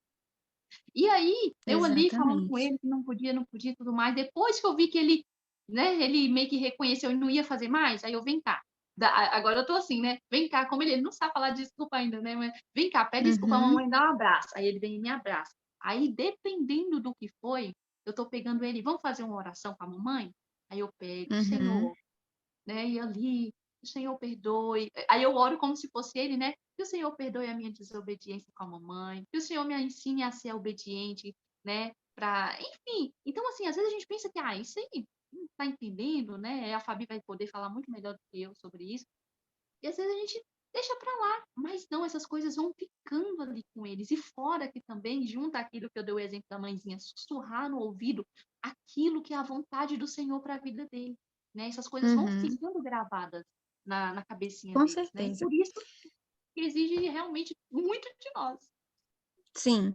E aí, eu ali falando com exatamente. ele que não podia e tudo mais. Depois que eu vi que ele, né, ele meio que reconheceu e não ia fazer mais, aí eu, vem cá. Agora eu tô assim, né? Vem cá, como ele não sabe falar desculpa ainda, né? Mas, vem cá, pede desculpa, a Uhum. mamãe dá um abraço. Aí ele vem e me abraça. Aí, dependendo do que foi, eu tô pegando ele, vamos fazer uma oração com a mamãe? Aí eu pego, Uhum. Senhor, né? E ali, o Senhor perdoe. Aí eu oro como se fosse ele, né? Que o Senhor perdoe a minha desobediência com a mamãe, que o Senhor me ensine a ser obediente, né? Enfim, então assim, às vezes a gente pensa que, isso aí não tá entendendo, né? A Fabi vai poder falar muito melhor do que eu sobre isso. E às vezes a gente deixa para lá, mas não, essas coisas vão ficando ali com eles. E fora que também, junta aquilo que eu dei o exemplo da mãezinha, sussurrar no ouvido aquilo que é a vontade do Senhor para a vida dele, né? Essas coisas vão Uhum, ficando gravadas na cabecinha com deles, né? E certeza. por isso que exige realmente muito de nós. Sim,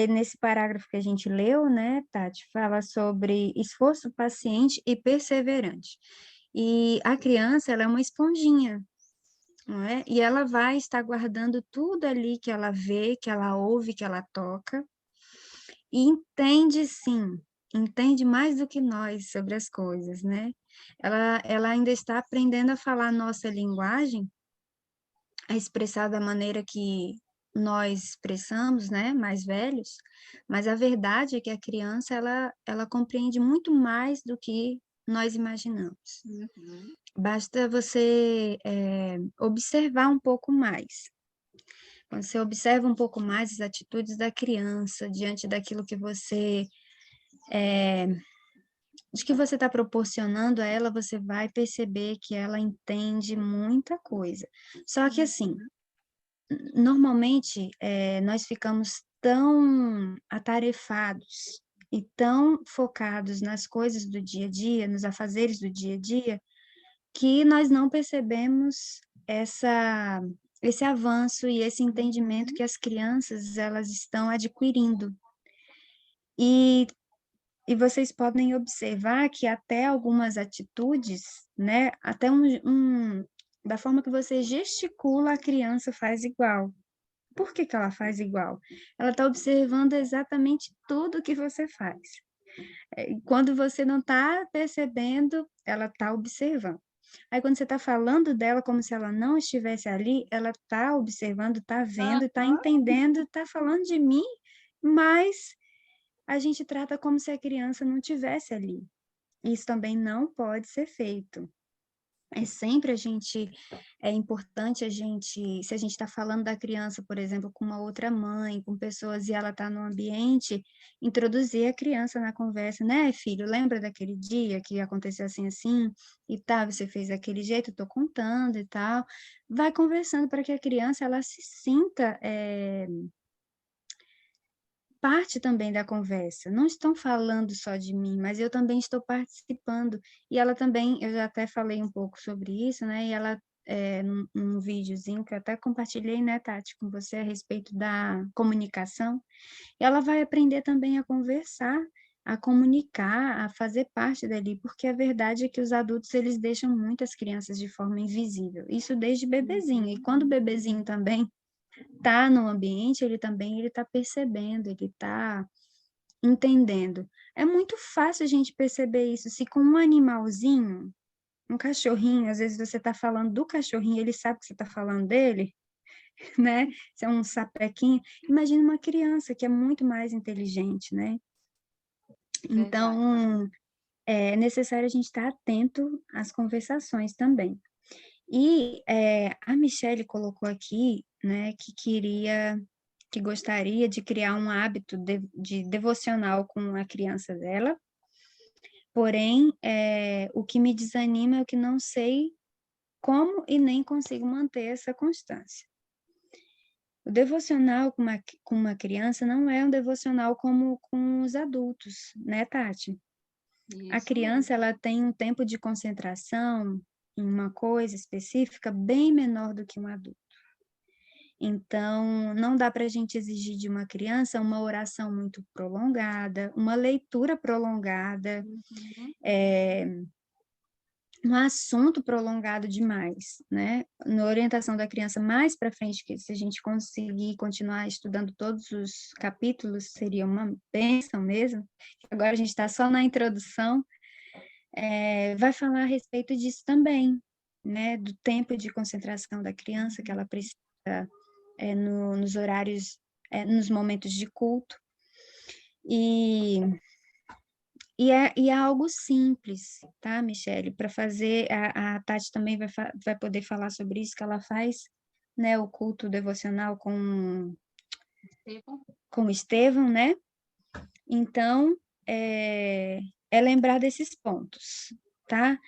nesse parágrafo que a gente leu, né, Tati, fala sobre esforço paciente e perseverante. E a criança, ela é uma esponjinha, não é? E ela vai estar guardando tudo ali que ela vê, que ela ouve, que ela toca, e entende sim, entende mais do que nós sobre as coisas, né? Ela ainda está aprendendo a falar a nossa linguagem, a expressar da maneira que nós expressamos, né, mais velhos, mas a verdade é que a criança, ela compreende muito mais do que nós imaginamos. Uhum. Basta você observar um pouco mais. Quando você observa um pouco mais as atitudes da criança diante daquilo que de que você está proporcionando a ela, você vai perceber que ela entende muita coisa. Só que assim, Uhum. normalmente, nós ficamos tão atarefados e tão focados nas coisas do dia a dia, nos afazeres do dia a dia, que nós não percebemos esse avanço e esse entendimento Uhum. que as crianças elas estão adquirindo. E, e vocês podem observar que até algumas atitudes, né, até da forma que você gesticula, a criança faz igual. Por que que ela faz igual? Ela está observando exatamente tudo que você faz. E quando você não está percebendo, ela está observando. Aí, quando você está falando dela como se ela não estivesse ali, ela está observando, está vendo, está Aham. entendendo, está falando de mim, mas a gente trata como se a criança não tivesse ali. Isso também não pode ser feito. É importante se a gente está falando da criança, por exemplo, com uma outra mãe, com pessoas e ela está no ambiente, introduzir a criança na conversa, né, filho? Lembra daquele dia que aconteceu assim, assim, e tal, você fez daquele jeito, eu tô contando e tal. Vai conversando para que a criança, ela se sinta parte também da conversa. Não estão falando só de mim, mas eu também estou participando. E ela também, eu já até falei um pouco sobre isso, né? E ela, num videozinho que eu até compartilhei, né, Tati, com você a respeito da comunicação, ela vai aprender também a conversar, a comunicar, a fazer parte dali, porque a verdade é que os adultos, eles deixam muitas crianças de forma invisível. Isso desde bebezinho. E Uhum. quando o bebezinho também tá no ambiente, ele está percebendo, ele está entendendo. É muito fácil a gente perceber isso. Se com um animalzinho, um cachorrinho, às vezes você está falando do cachorrinho, ele sabe que você está falando dele, né? Se é um sapequinho. Imagina uma criança que é muito mais inteligente, né? Verdade. Então, é necessário a gente estar atento às conversações também. E a Michelle colocou aqui, né, que gostaria de criar um hábito de devocional com a criança dela, porém, o que me desanima é que não sei como e nem consigo manter essa constância. O devocional com uma criança não é um devocional como com os adultos, né, Tati? A Isso mesmo. criança, ela tem um tempo de concentração em uma coisa específica bem menor do que um adulto. Então, não dá para a gente exigir de uma criança uma oração muito prolongada, uma leitura prolongada, Uhum. um assunto prolongado demais, né? Na orientação da criança mais para frente, que se a gente conseguir continuar estudando todos os capítulos, seria uma bênção mesmo. Agora a gente está só na introdução, vai falar a respeito disso também, né? Do tempo de concentração da criança, que ela precisa nos horários, nos momentos de culto. E E é algo simples, tá, Michele? Para fazer, a Tati também vai poder falar sobre isso, que ela faz, né, o culto devocional Estevão. com o Estevão, né? Então, é lembrar desses pontos, tá?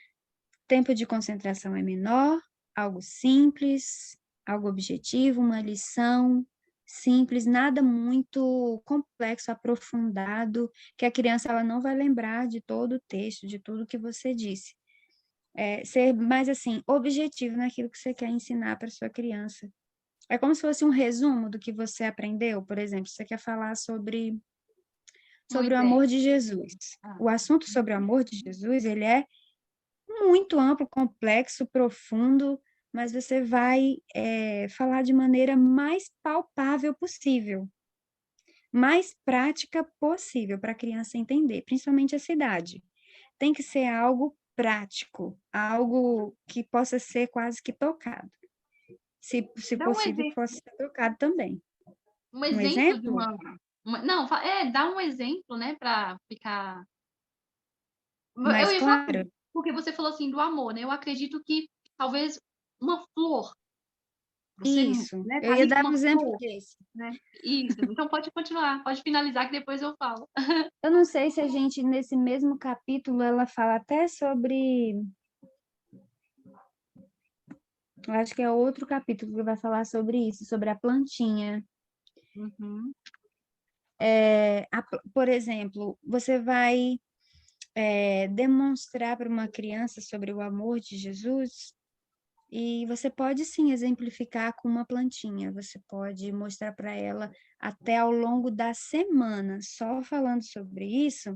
Tempo de concentração é menor, algo simples, algo objetivo, uma lição simples, nada muito complexo, aprofundado, que a criança ela não vai lembrar de todo o texto, de tudo que você disse. Ser mais assim, objetivo naquilo que você quer ensinar para sua criança. É como se fosse um resumo do que você aprendeu, por exemplo, você quer falar Um sobre o amor exemplo. de Jesus. Ah, O assunto sobre o amor de Jesus, ele é muito amplo, complexo, profundo, mas você vai falar de maneira mais palpável possível, mais prática possível para a criança entender, principalmente essa idade. Tem que ser algo prático, algo que possa ser quase que tocado. Se dá um possível, que exemplo, possa ser tocado também. um Um exemplo de exemplo não, dá um exemplo, né, para ficar. Eu mais ia falar assim, claro? porque você falou assim do amor, né? Eu acredito que talvez uma flor, você, Isso. né, Eu tá ia ali com dar um uma exemplo flor, desse. né? Isso. Então pode continuar, pode finalizar que depois eu falo. Eu não sei se a gente, nesse mesmo capítulo, ela fala até sobre. Eu acho que é outro capítulo que vai falar sobre isso, sobre a plantinha. Uhum. Por exemplo, você vai demonstrar para uma criança sobre o amor de Jesus, e você pode sim exemplificar com uma plantinha. Você pode mostrar para ela até ao longo da semana, só falando sobre isso.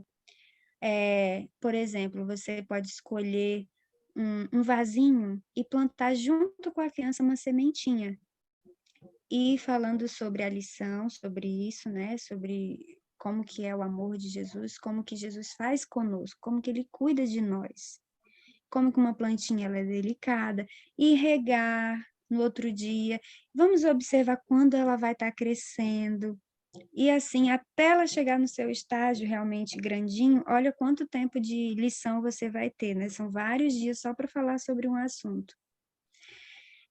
Por exemplo, você pode escolher um vasinho e plantar junto com a criança uma sementinha. E falando sobre a lição, sobre isso, né? Sobre como que é o amor de Jesus, como que Jesus faz conosco, como que ele cuida de nós, como que uma plantinha ela é delicada, e regar no outro dia. Vamos observar quando ela vai estar crescendo. E assim, até ela chegar no seu estágio realmente grandinho, olha quanto tempo de lição você vai ter, né? São vários dias só para falar sobre um assunto.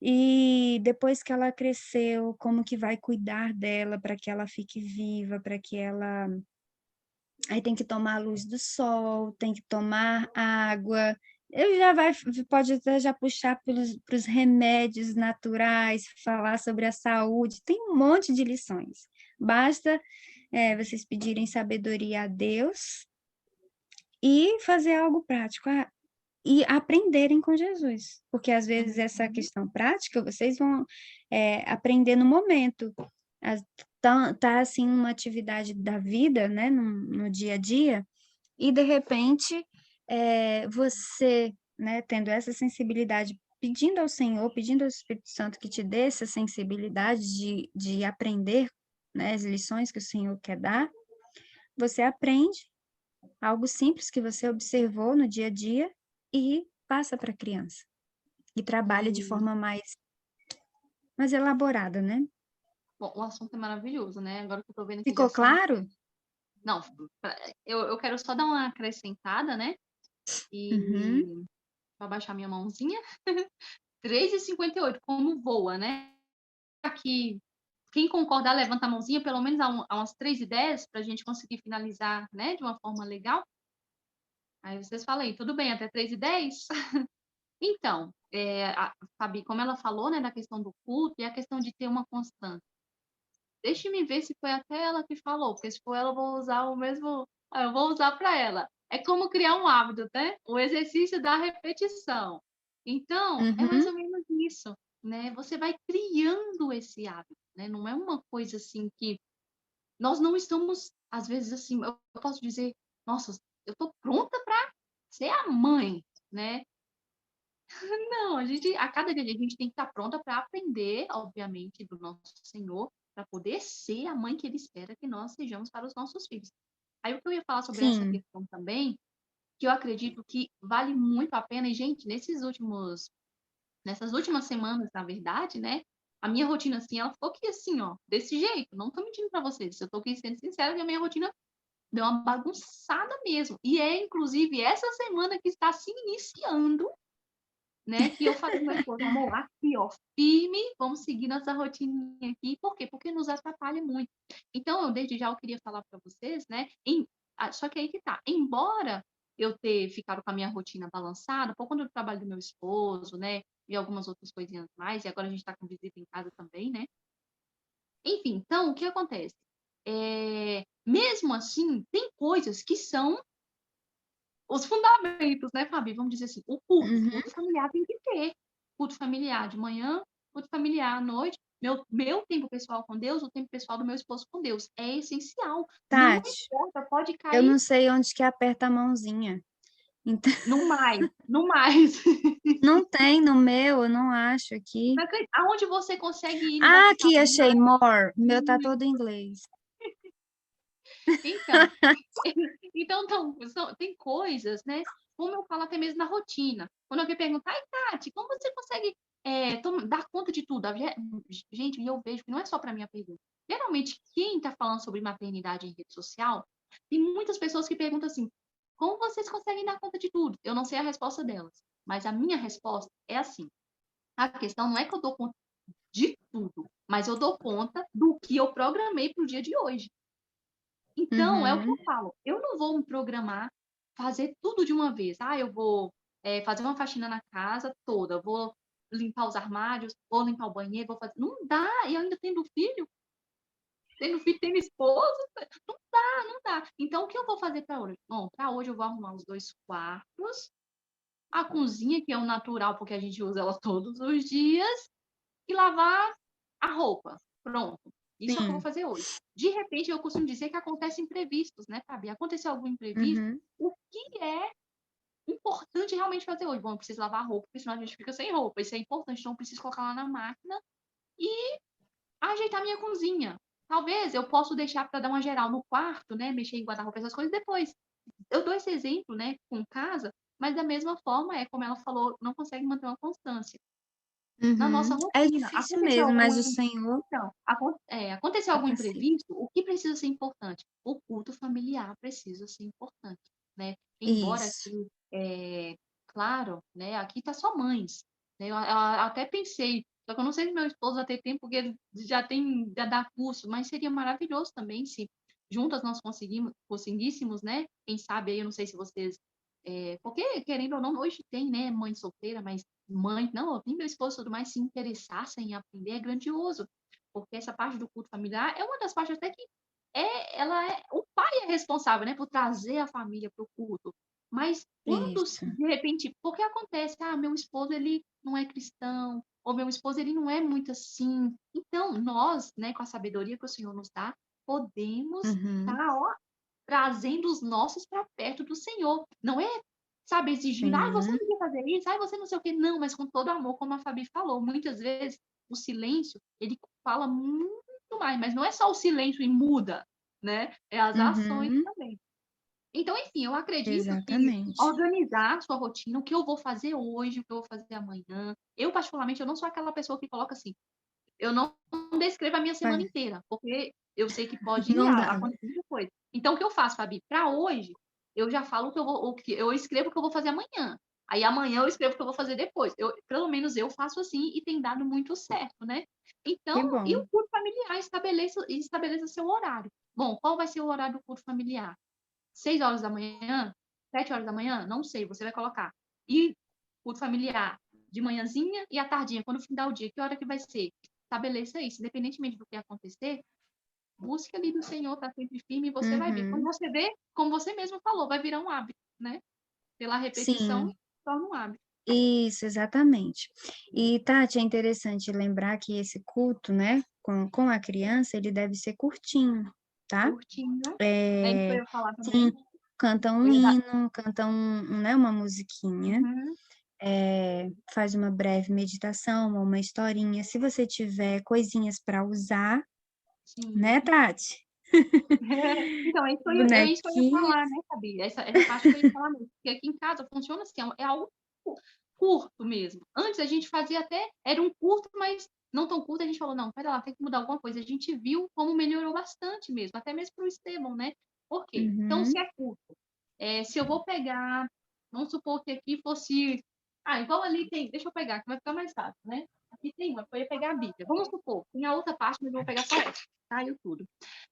E depois que ela cresceu, como que vai cuidar dela para que ela fique viva, para que ela. Aí tem que tomar a luz do sol, tem que tomar água. Ele já vai, pode até já puxar para os remédios naturais, falar sobre a saúde, tem um monte de lições. Basta vocês pedirem sabedoria a Deus e fazer algo prático. E aprenderem com Jesus, porque às vezes essa Uhum. questão prática vocês vão aprender no momento. Tá assim uma atividade da vida, né, no dia a dia, e de repente você, né, tendo essa sensibilidade, pedindo ao Senhor, pedindo ao Espírito Santo que te dê essa sensibilidade de aprender, né, as lições que o Senhor quer dar, você aprende algo simples que você observou no dia a dia e passa para a criança. E trabalha de E, forma mais elaborada, né? bom, o assunto é maravilhoso, né? Agora que eu tô vendo aqui já Ficou são. claro? Não, eu quero só dar uma acrescentada, né? Uhum. E vou abaixar minha mãozinha. 3h58, como voa, né? Aqui, quem concordar, levanta a mãozinha, pelo menos a umas 3h10, para a gente conseguir finalizar, né, de uma forma legal. Aí vocês falam aí, tudo bem, até 3h10? Então, a Fabi, como ela falou, né, da questão do culto e a questão de ter uma constância. Deixe-me ver se foi até ela que falou, porque se for ela, eu vou usar o mesmo. Eu vou usar para ela. É como criar um hábito, né? O exercício da repetição. Então, é mais Uhum. ou menos isso, né? Você vai criando esse hábito, né? Não é uma coisa assim que nós não estamos, às vezes, assim, eu posso dizer, nossa, eu tô pronta para ser a mãe, né? Não, a cada dia a gente tem que estar pronta para aprender, obviamente, do nosso Senhor, para poder ser a mãe que Ele espera que nós sejamos para os nossos filhos. Aí o que eu ia falar sobre essa Sim, questão também, que eu acredito que vale muito a pena, e, gente, nessas últimas semanas, na verdade, né, a minha rotina, assim, ela ficou aqui, assim, ó, desse jeito, não tô mentindo para vocês, eu tô aqui sendo sincera que a minha rotina deu uma bagunçada mesmo. E é, inclusive, essa semana que está se iniciando, né? Que eu falei com meu esposo, amor, aqui, ó, firme, vamos seguir nossa rotininha aqui. Por quê? Porque nos atrapalha muito. Então, eu desde já eu queria falar para vocês, né? Só que aí que tá. Embora eu ter ficado com a minha rotina balançada, por conta do trabalho do meu esposo, né? E algumas outras coisinhas mais, e agora a gente está com visita em casa também, né? Enfim, então, o que acontece? Mesmo assim, tem coisas que são os fundamentos, né, Fabi? Vamos dizer assim, Uhum. culto familiar tem que ter. Culto familiar de manhã, culto familiar à noite. Meu tempo pessoal com Deus, o tempo pessoal do meu esposo com Deus. É essencial. Não Tati, importa, pode eu cair não sei onde que aperta a mãozinha. Então, no mais, no mais. não tem no meu, eu não acho aqui. Aonde você consegue ir, não vai Ah, ficar aqui, achei, mais. more. O meu tá todo em inglês. Então, tem coisas, né? Como eu falo até mesmo na rotina. Quando alguém pergunta, ai, Tati, como você consegue dar conta de tudo? Gente, e eu vejo que não é só para minha pergunta. Geralmente, quem está falando sobre maternidade em rede social, tem muitas pessoas que perguntam assim, como vocês conseguem dar conta de tudo? Eu não sei a resposta delas, mas a minha resposta é assim. A questão não é que eu dou conta de tudo, mas eu dou conta do que eu programei para o dia de hoje. Então, é o que Uhum. eu falo. Eu não vou me programar, fazer tudo de uma vez. Ah, eu vou fazer uma faxina na casa toda, vou limpar os armários, vou limpar o banheiro, vou fazer. Não dá, e eu ainda tendo filho, tendo esposo, não dá, não dá. Então, o que eu vou fazer para hoje? Bom, para hoje eu vou arrumar os 2 quartos, a cozinha, que é o natural, porque a gente usa ela todos os dias, e lavar a roupa. Pronto. Isso é o que eu vou Sim. fazer hoje. De repente, eu costumo dizer que acontecem imprevistos, né, Fabi? Aconteceu algum imprevisto, Uhum. o que é importante realmente fazer hoje? Bom, eu preciso lavar a roupa, porque senão a gente fica sem roupa. Isso é importante, então eu preciso colocar lá na máquina e ajeitar minha cozinha. Talvez eu possa deixar para dar uma geral no quarto, né? Mexer em guarda-roupa, essas coisas depois. Eu dou esse exemplo, né, com casa, mas da mesma forma, como ela falou, não consegue manter uma constância na nossa Uhum. É rotina. difícil mesmo, mas o Senhor. Então, aconteceu algum Capacita. imprevisto, o que precisa ser importante? O culto familiar precisa ser importante, né? Embora Isso. aqui, claro, né, aqui tá só mães, né? Eu até pensei, só que eu não sei se meu esposo vai ter tempo, porque ele já dá curso, mas seria maravilhoso também se juntas nós conseguíssemos, né? Quem sabe aí, eu não sei se vocês, porque querendo ou não, hoje tem, né, mãe solteira, mas mãe, não, eu vi meu esposo e tudo mais se interessassem em aprender, é grandioso, porque essa parte do culto familiar é uma das partes até que o pai é responsável, né, por trazer a família para o culto. Mas quando, Isso. de repente, porque acontece, meu esposo, ele não é cristão, ou meu esposo, ele não é muito assim. Então, nós, né, com a sabedoria que o Senhor nos dá, podemos Uhum. estar, ó, trazendo os nossos para perto do Senhor. Não é, sabe, exigindo, você não Sim. devia fazer isso, você não sei o quê. Não, mas com todo amor, como a Fabi falou, muitas vezes o silêncio, ele fala muito mais, mas não é só o silêncio e muda, né? É as ações Uhum. também. Então, enfim, eu acredito que Exatamente. organizar a sua rotina, o que eu vou fazer hoje, o que eu vou fazer amanhã. Eu, particularmente, eu não sou aquela pessoa que coloca assim, eu não descrevo a minha semana Vai. inteira, porque eu sei que pode Não dá. acontecer muita coisa. Então, o que eu faço, Fabi? Para hoje, eu já falo eu escrevo o que eu vou fazer amanhã. Aí amanhã eu escrevo o que eu vou fazer depois. Pelo menos eu faço assim e tem dado muito certo, né? Que Então, e o bom. culto familiar estabeleça seu horário. Bom, qual vai ser o horário do culto familiar? 6 horas da manhã? 7 horas da manhã? Não sei, você vai colocar. E culto familiar de manhãzinha e à tardinha, quando findar o dia, que hora que vai ser? Estabeleça isso, independentemente do que acontecer, busque ali do Senhor, tá sempre firme e você vai ver. Quando Uhum. você vê, como você mesmo falou, vai virar um hábito, né? Pela repetição, Sim. torna um hábito. Isso, exatamente. E, Tati, é interessante lembrar que esse culto, né, com a criança, ele deve ser curtinho, tá? Curtinho. É isso que eu É, ia falar sim, também. canta Eu um ia dar. hino, canta né, uma musiquinha, Uhum, faz uma breve meditação, uma historinha. Se você tiver coisinhas para usar, sim. né, Tati? Então, é isso que eu ia Bonequinha. falar, né, Fabi? Essa parte que eu ia falar mesmo. Porque aqui em casa funciona assim, é algo curto mesmo. Antes a gente fazia até, era um curto, mas não tão curto, a gente falou, não, pera lá, tem que mudar alguma coisa. A gente viu como melhorou bastante mesmo, até mesmo para o Estevão, né? Por quê? Então, se Uhum. é culto, se eu vou pegar, vamos supor que aqui fosse, igual ali tem, deixa eu pegar, que vai ficar mais fácil, né? Aqui tem uma, eu ia pegar a Bíblia. Vamos supor, tem a outra parte, mas eu vou pegar só essa. Caiu tudo.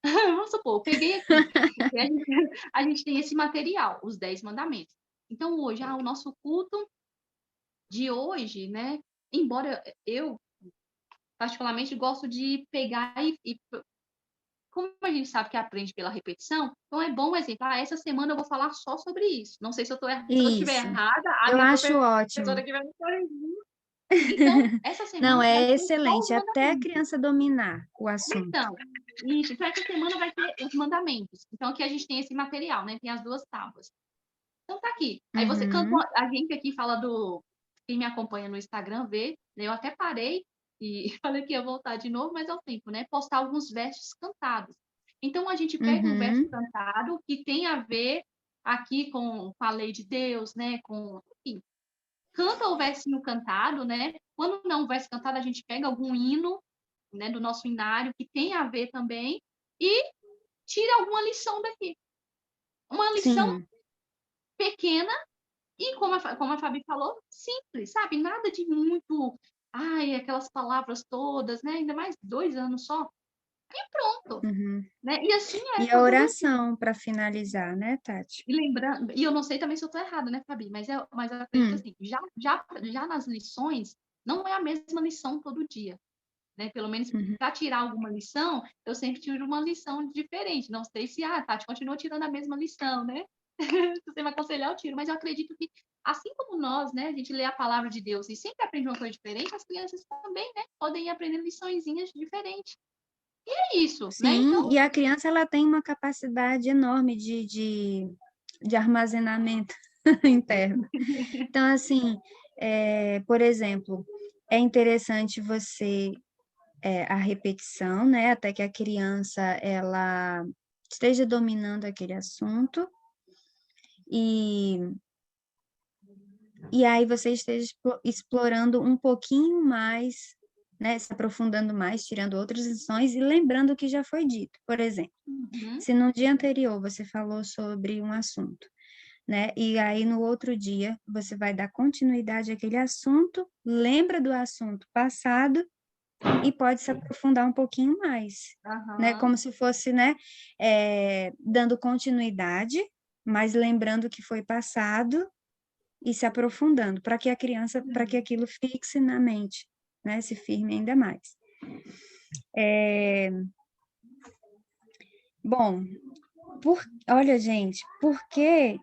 Vamos supor, eu peguei aqui. E a gente tem esse material, os 10 mandamentos. Então, hoje, o nosso culto de hoje, né? Embora eu, particularmente, gosto de pegar como a gente sabe que aprende pela repetição, então é bom um exemplo. Essa semana eu vou falar só sobre isso. Não sei se se eu estiver Isso, errada, a eu minha acho professora ótimo. aqui vai me corrigir. Então, essa Não, semana vai é ter só excelente, os até a mandamentos. criança dominar o assunto. Então, isso. Então, essa semana vai ter os mandamentos. Então, aqui a gente tem esse material, né? Tem as 2 tábuas. Então, tá aqui. Aí você, quando Uhum, a gente aqui fala do... Quem me acompanha no Instagram vê, né? Eu até parei e falei que ia voltar de novo, mas é o tempo, né? Postar alguns versos cantados. Então, a gente pega um verso uhum, cantado que tem a ver aqui com a lei de Deus, né? Enfim, canta o versinho cantado, né? Quando não o verso cantado, a gente pega algum hino, né, do nosso inário que tem a ver também e tira alguma lição daqui. Uma lição sim, pequena e, como a Fabi falou, simples, sabe? Nada de muito, aquelas palavras todas, né? Ainda mais 2 anos só. E pronto, uhum. né? E assim é E a todos os dias. oração para finalizar, né, Tati? E lembrando, e eu não sei também se eu estou errada, né, Fabi? Mas eu acredito Hum, assim, já nas lições, não é a mesma lição todo dia, né? Pelo menos uhum. para tirar alguma lição, eu sempre tiro uma lição diferente. Não sei se a Tati continua tirando a mesma lição, né? Se você me aconselhar, eu tiro. Mas eu acredito que, assim como nós, né, a gente lê a palavra de Deus e sempre aprende uma coisa diferente, as crianças também, né, podem ir aprendendo liçõezinhas diferentes. E é isso, né? Sim, Então, e a criança ela tem uma capacidade enorme de armazenamento interno. Então, assim, por exemplo, é interessante você a repetição, né, até que a criança ela esteja dominando aquele assunto e e aí você esteja explorando um pouquinho mais, né, se aprofundando mais, tirando outras lições e lembrando o que já foi dito. Por exemplo, uhum, se no dia anterior você falou sobre um assunto, né, e aí no outro dia você vai dar continuidade àquele assunto, lembra do assunto passado e pode se aprofundar um pouquinho mais, né, aham, como se fosse, né, dando continuidade, mas lembrando o que foi passado e se aprofundando, para que a criança, para que aquilo fixe na mente, né, se firme ainda mais. Bom, olha, gente, por que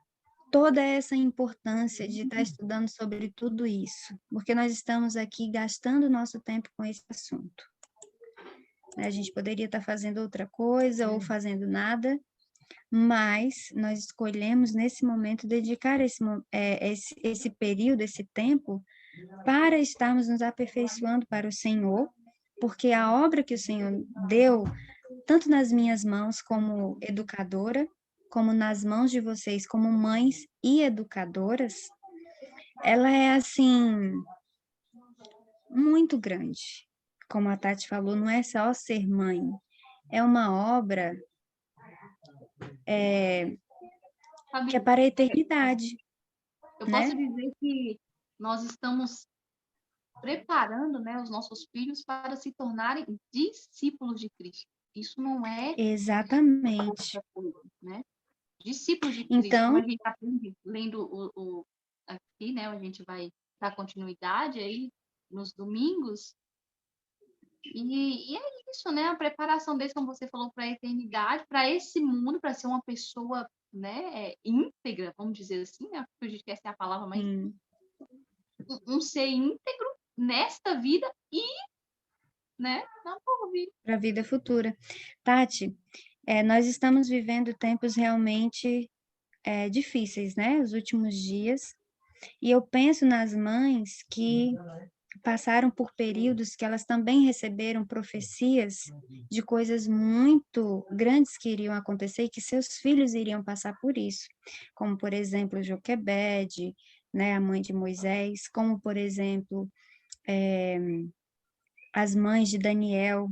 toda essa importância de estar estudando sobre tudo isso? Porque nós estamos aqui gastando nosso tempo com esse assunto. A gente poderia estar fazendo outra coisa ou fazendo nada, mas nós escolhemos nesse momento dedicar esse período, esse tempo, para estarmos nos aperfeiçoando para o Senhor, porque a obra que o Senhor deu, tanto nas minhas mãos como educadora, como nas mãos de vocês como mães e educadoras, ela é assim muito grande. Como a Tati falou, não é só ser mãe, é uma obra que é Fabi, para a eternidade, eu posso né? dizer que nós estamos preparando, né, os nossos filhos para se tornarem discípulos de Cristo. Isso não é Exatamente. outra coisa, né? Discípulos de Cristo, como a Então, gente aprende lendo aqui, né? A gente vai dar continuidade aí nos domingos. E é isso, né? A preparação deles, como você falou, para a eternidade, para esse mundo, para ser uma pessoa, né, íntegra, vamos dizer assim, né? Porque a gente quer ser a palavra, mas sim, um ser íntegro nesta vida e, né, na por vir. para a vida futura. Tati, nós estamos vivendo tempos realmente difíceis, né? Os últimos dias. E eu penso nas mães que passaram por períodos que elas também receberam profecias de coisas muito grandes que iriam acontecer e que seus filhos iriam passar por isso, como, por exemplo, Joquebede, né, a mãe de Moisés, como, por exemplo, as mães de Daniel,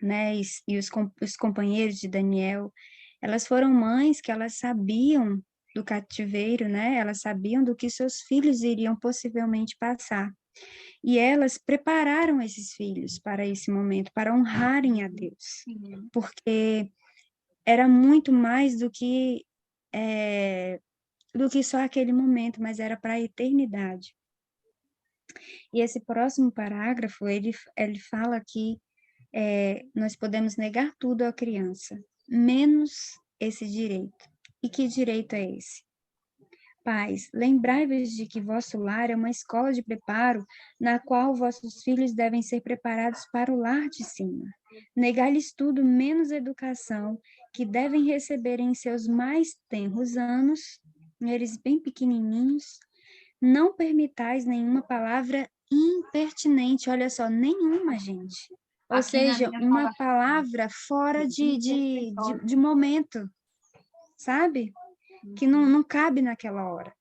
né, e os companheiros de Daniel. Elas foram mães que elas sabiam do cativeiro, né? Elas sabiam do que seus filhos iriam possivelmente passar. E elas prepararam esses filhos para esse momento, para honrarem a Deus, Sim. porque era muito mais do que só aquele momento, mas era para a eternidade. E esse próximo parágrafo, ele fala que nós podemos negar tudo à criança, menos esse direito. E que direito é esse? Pais, lembrai-vos de que vosso lar é uma escola de preparo, na qual vossos filhos devem ser preparados para o lar de cima. Negai-lhes tudo menos educação, que devem receber em seus mais tenros anos, eles bem pequenininhos. Não permitais nenhuma palavra impertinente, olha só, nenhuma, gente. Ou Aqui na seja, minha uma fala assim, palavra fora desrespeitosa. de momento, sabe? Que não cabe naquela hora.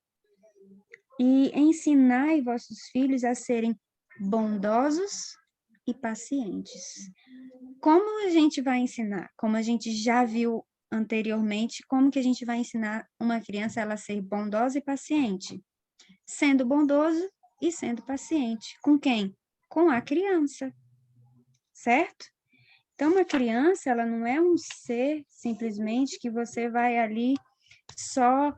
E ensinai vossos filhos a serem bondosos e pacientes. Como a gente vai ensinar? Como a gente já viu anteriormente, como que a gente vai ensinar uma criança a ela ser bondosa e paciente? Sendo bondoso e sendo paciente. Com quem? Com a criança, certo? Então, uma criança, ela não é um ser simplesmente que você vai ali só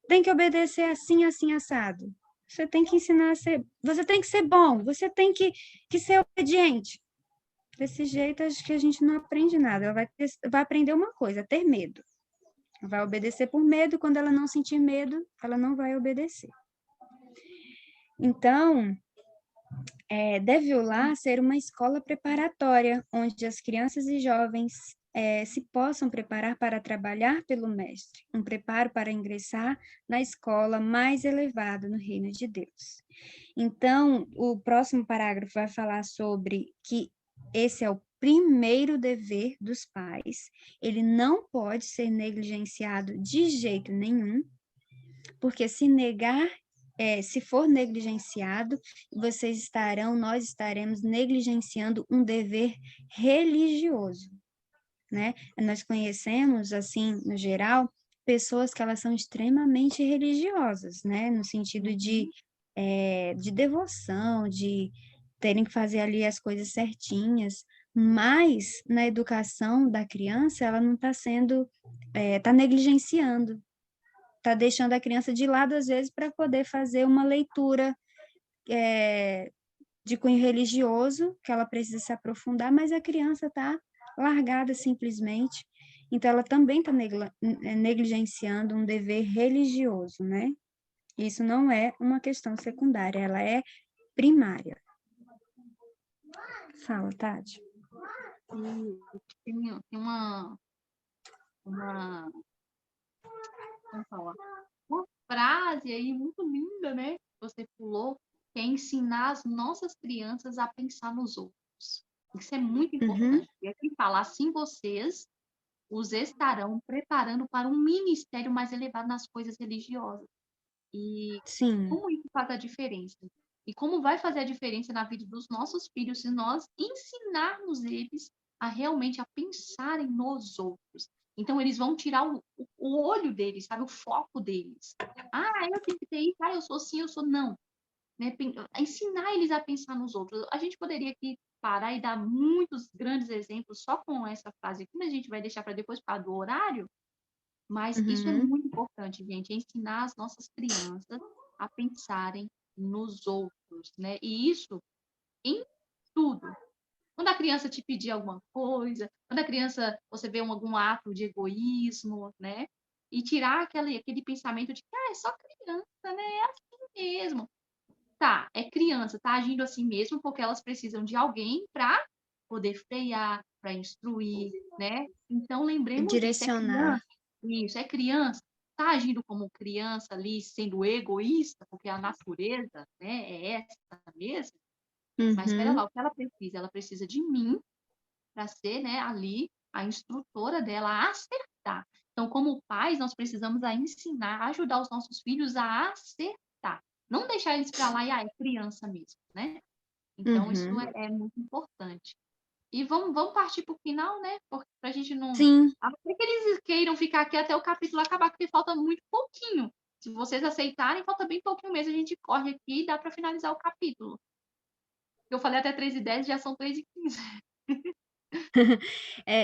tem que obedecer assim, assim, assado. Você tem que ensinar a ser, você tem que ser bom, você tem que ser obediente. Desse jeito, acho que a gente não aprende nada. Ela vai aprender uma coisa, ter medo. Vai obedecer por medo, quando ela não sentir medo, ela não vai obedecer. Então, deve o lar ser uma escola preparatória, onde as crianças e jovens se possam preparar para trabalhar pelo mestre, um preparo para ingressar na escola mais elevada no reino de Deus. Então, o próximo parágrafo vai falar sobre que esse é o primeiro dever dos pais, ele não pode ser negligenciado de jeito nenhum, porque se for negligenciado, nós estaremos negligenciando um dever religioso, né? Nós conhecemos, assim, no geral, pessoas que elas são extremamente religiosas, né? No sentido de devoção, de terem que fazer ali as coisas certinhas, mas na educação da criança, ela não está está negligenciando, está deixando a criança de lado, às vezes, para poder fazer uma leitura de cunho religioso, que ela precisa se aprofundar, mas a criança está largada simplesmente. Então, ela também está negligenciando um dever religioso, né? Isso não é uma questão secundária, ela é primária. Fala, Tati. Tem uma, como falar, uma frase aí muito linda, né? Você pulou, que é ensinar as nossas crianças a pensar nos outros. Isso é muito Uhum, importante. E aqui fala, assim vocês os estarão preparando para um ministério mais elevado nas coisas religiosas. E sim, como isso faz a diferença? E como vai fazer a diferença na vida dos nossos filhos se nós ensinarmos eles a realmente a pensarem nos outros? Então, eles vão tirar o olho deles, sabe? O foco deles. Ah, eu tenho que ter isso. Ah, eu sou sim, eu sou não. Né? Ensinar eles a pensar nos outros. A gente poderia aqui parar e dar muitos grandes exemplos só com essa frase aqui, mas a gente vai deixar para depois para do horário. Mas isso é uhum, muito importante, gente, é ensinar as nossas crianças a pensarem nos outros, né? E isso em tudo. Quando a criança te pedir alguma coisa, quando a criança, você vê algum ato de egoísmo, né? E tirar aquele pensamento de que é só criança, né? É assim mesmo. Tá, é criança, tá agindo assim mesmo porque elas precisam de alguém para poder frear, para instruir, né? Então, lembremos disso, é direcionar. criança, isso, é criança, tá agindo como criança ali, sendo egoísta, porque a natureza, né, é essa mesmo, mas espera lá, Uhum, o que ela precisa? Ela precisa de mim para ser, né, ali a instrutora dela a acertar. Então, como pais, nós precisamos a ensinar, ajudar os nossos filhos a acertar. Não deixar eles para lá e, é criança mesmo, né? Então, isso uhum. é muito importante. E vamos partir para o final, né? Para a gente não. Sim. A não ser que eles queiram ficar aqui até o capítulo acabar, porque falta muito pouquinho. Se vocês aceitarem, falta bem pouquinho mesmo. A gente corre aqui e dá para finalizar o capítulo. Eu falei até 3:10, já são 3:15.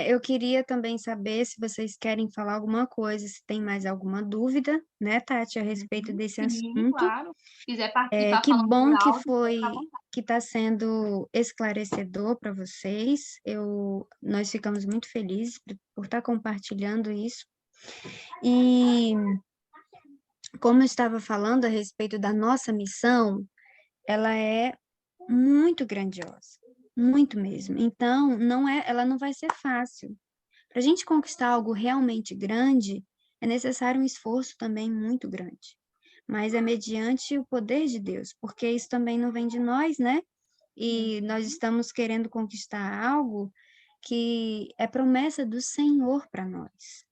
Eu queria também saber se vocês querem falar alguma coisa, se tem mais alguma dúvida, né, Tati, a respeito desse Sim, assunto. claro. Se quiser participar Que falando por bom que áudio, fica à foi vontade. que está sendo esclarecedor para vocês. Nós ficamos muito felizes por estar compartilhando isso. E como eu estava falando a respeito da nossa missão, ela é muito grandiosa, muito mesmo. Então, ela não vai ser fácil. Para a gente conquistar algo realmente grande, é necessário um esforço também muito grande. Mas é mediante o poder de Deus, porque isso também não vem de nós, né? E nós estamos querendo conquistar algo que é promessa do Senhor para nós.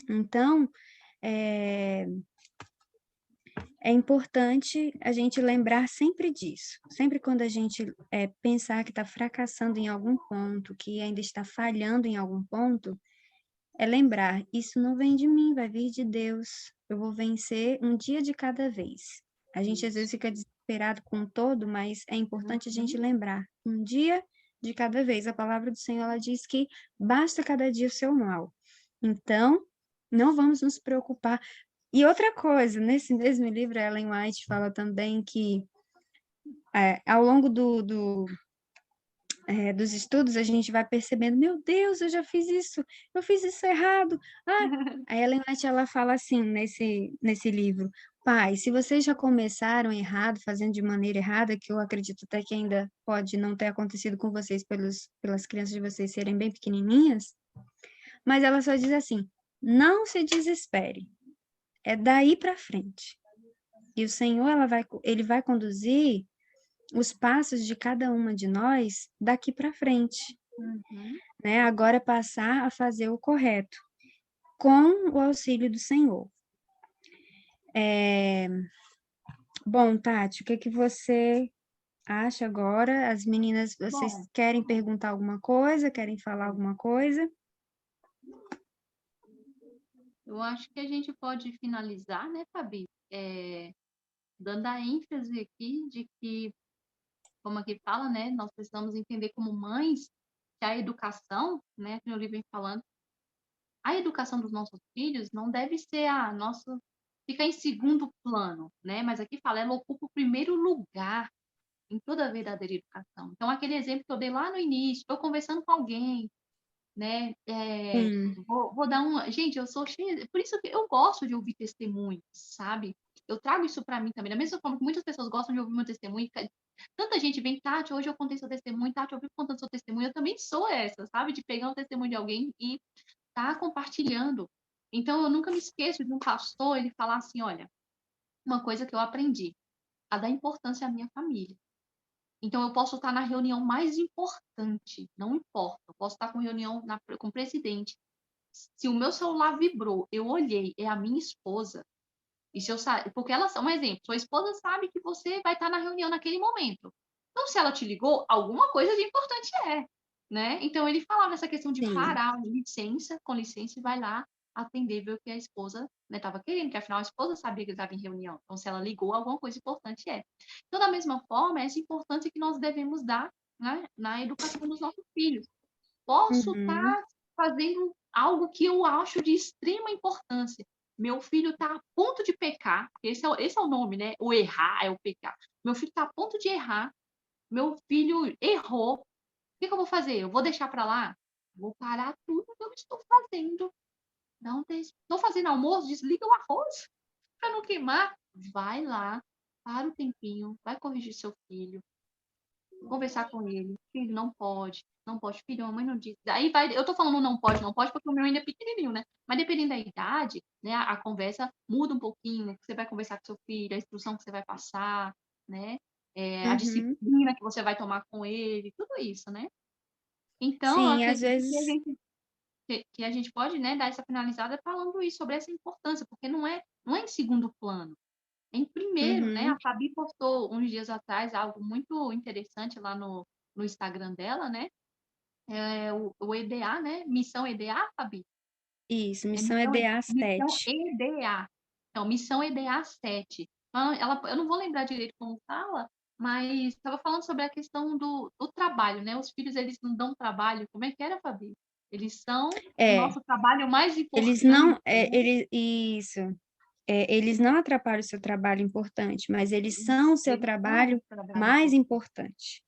Então, é, é importante a gente lembrar sempre disso. Sempre quando a gente pensar que está fracassando em algum ponto, que ainda está falhando em algum ponto, é lembrar, isso não vem de mim, vai vir de Deus. Eu vou vencer um dia de cada vez. A gente às Isso. vezes fica desesperado com o todo, mas é importante a gente Uhum. lembrar, um dia de cada vez. A palavra do Senhor, ela diz que basta cada dia o seu mal. Então, não vamos nos preocupar. E outra coisa, nesse mesmo livro, a Ellen White fala também que ao longo dos estudos, a gente vai percebendo, meu Deus, eu fiz isso errado. A Ellen White, ela fala assim, nesse livro, pai, se vocês já começaram errado, fazendo de maneira errada, que eu acredito até que ainda pode não ter acontecido com vocês, pelas crianças de vocês serem bem pequenininhas, mas ela só diz assim, não se desespere, é daí para frente. E o Senhor, ele vai conduzir os passos de cada uma de nós daqui para frente, Uhum. né? Agora é passar a fazer o correto, com o auxílio do Senhor. Bom, Tati, o que que você acha agora? As meninas, vocês Bom, querem perguntar alguma coisa? Querem falar alguma coisa? eu acho que a gente pode finalizar, né, Fabi? Dando a ênfase aqui de que, como aqui fala, né, nós precisamos entender como mães que a educação, né, que o livro vem falando, a educação dos nossos filhos não deve ser a nossa, ficar em segundo plano, né? Mas aqui fala, ela ocupa o primeiro lugar em toda a verdadeira educação. Então, aquele exemplo que eu dei lá no início, estou conversando com alguém, né? Sim, Vou dar um. Gente, eu sou cheia. Por isso que eu gosto de ouvir testemunhos, sabe? Eu trago isso para mim também. Da mesma forma que muitas pessoas gostam de ouvir meu testemunho. Tanta gente vem, Tati, hoje eu contei seu testemunho, Tati, eu vi contando seu testemunho. Eu também sou essa, sabe? De pegar um testemunho de alguém e tá compartilhando. Então, eu nunca me esqueço de um pastor ele falar assim: olha, uma coisa que eu aprendi, a dar importância à minha família. Então, eu posso estar na reunião mais importante, não importa. Eu posso estar com reunião com o presidente. Se o meu celular vibrou, eu olhei, é a minha esposa. E se eu porque ela, um exemplo, sua esposa sabe que você vai estar na reunião naquele momento. Então, se ela te ligou, alguma coisa de importante é, né? Então, ele falava essa questão de sim, parar, com licença, e vai lá atender, ver o que a esposa estava querendo, que afinal a esposa sabia que ele estava em reunião. Então, se ela ligou, alguma coisa importante é. Então, da mesma forma, essa importância que nós devemos dar, né, na educação dos nossos filhos. Posso uhum, estar fazendo algo que eu acho de extrema importância. Meu filho está a ponto de pecar, esse é o nome, né? O errar é o pecar. Meu filho está a ponto de errar, meu filho errou. O que que eu vou fazer? Eu vou deixar para lá? Vou parar tudo que eu estou fazendo. Não estou fazendo almoço, desliga o arroz para não queimar. Vai lá, para o tempinho, vai corrigir seu filho, conversar com ele. Filho, não pode, não pode. Filho, a mãe não diz. Aí vai, eu tô falando não pode, porque o meu ainda é pequenininho, né? Mas dependendo da idade, né, a conversa muda um pouquinho, né? Você vai conversar com seu filho, a instrução que você vai passar, né? A uhum. disciplina que você vai tomar com ele, tudo isso, né? Então, eu Sim, às acredito vezes, que a gente pode, né, dar essa finalizada falando isso, sobre essa importância, porque não é em segundo plano, é em primeiro, né? A uhum, Fabi postou uns dias atrás algo muito interessante lá no Instagram dela, né? o EDA, né? Missão EDA, Fabi? Isso, É missão missão, EDA missão 7. EDA. Então, missão EDA 7. Eu não vou lembrar direito como fala, mas estava falando sobre a questão do trabalho, né? Os filhos, eles não dão trabalho. Como é que era, Fabi? Eles são o É, nosso trabalho mais eles não, importante, né? isso, eles não atrapalham o seu trabalho importante, mas eles são o seu Eles são o trabalho trabalho mais importante.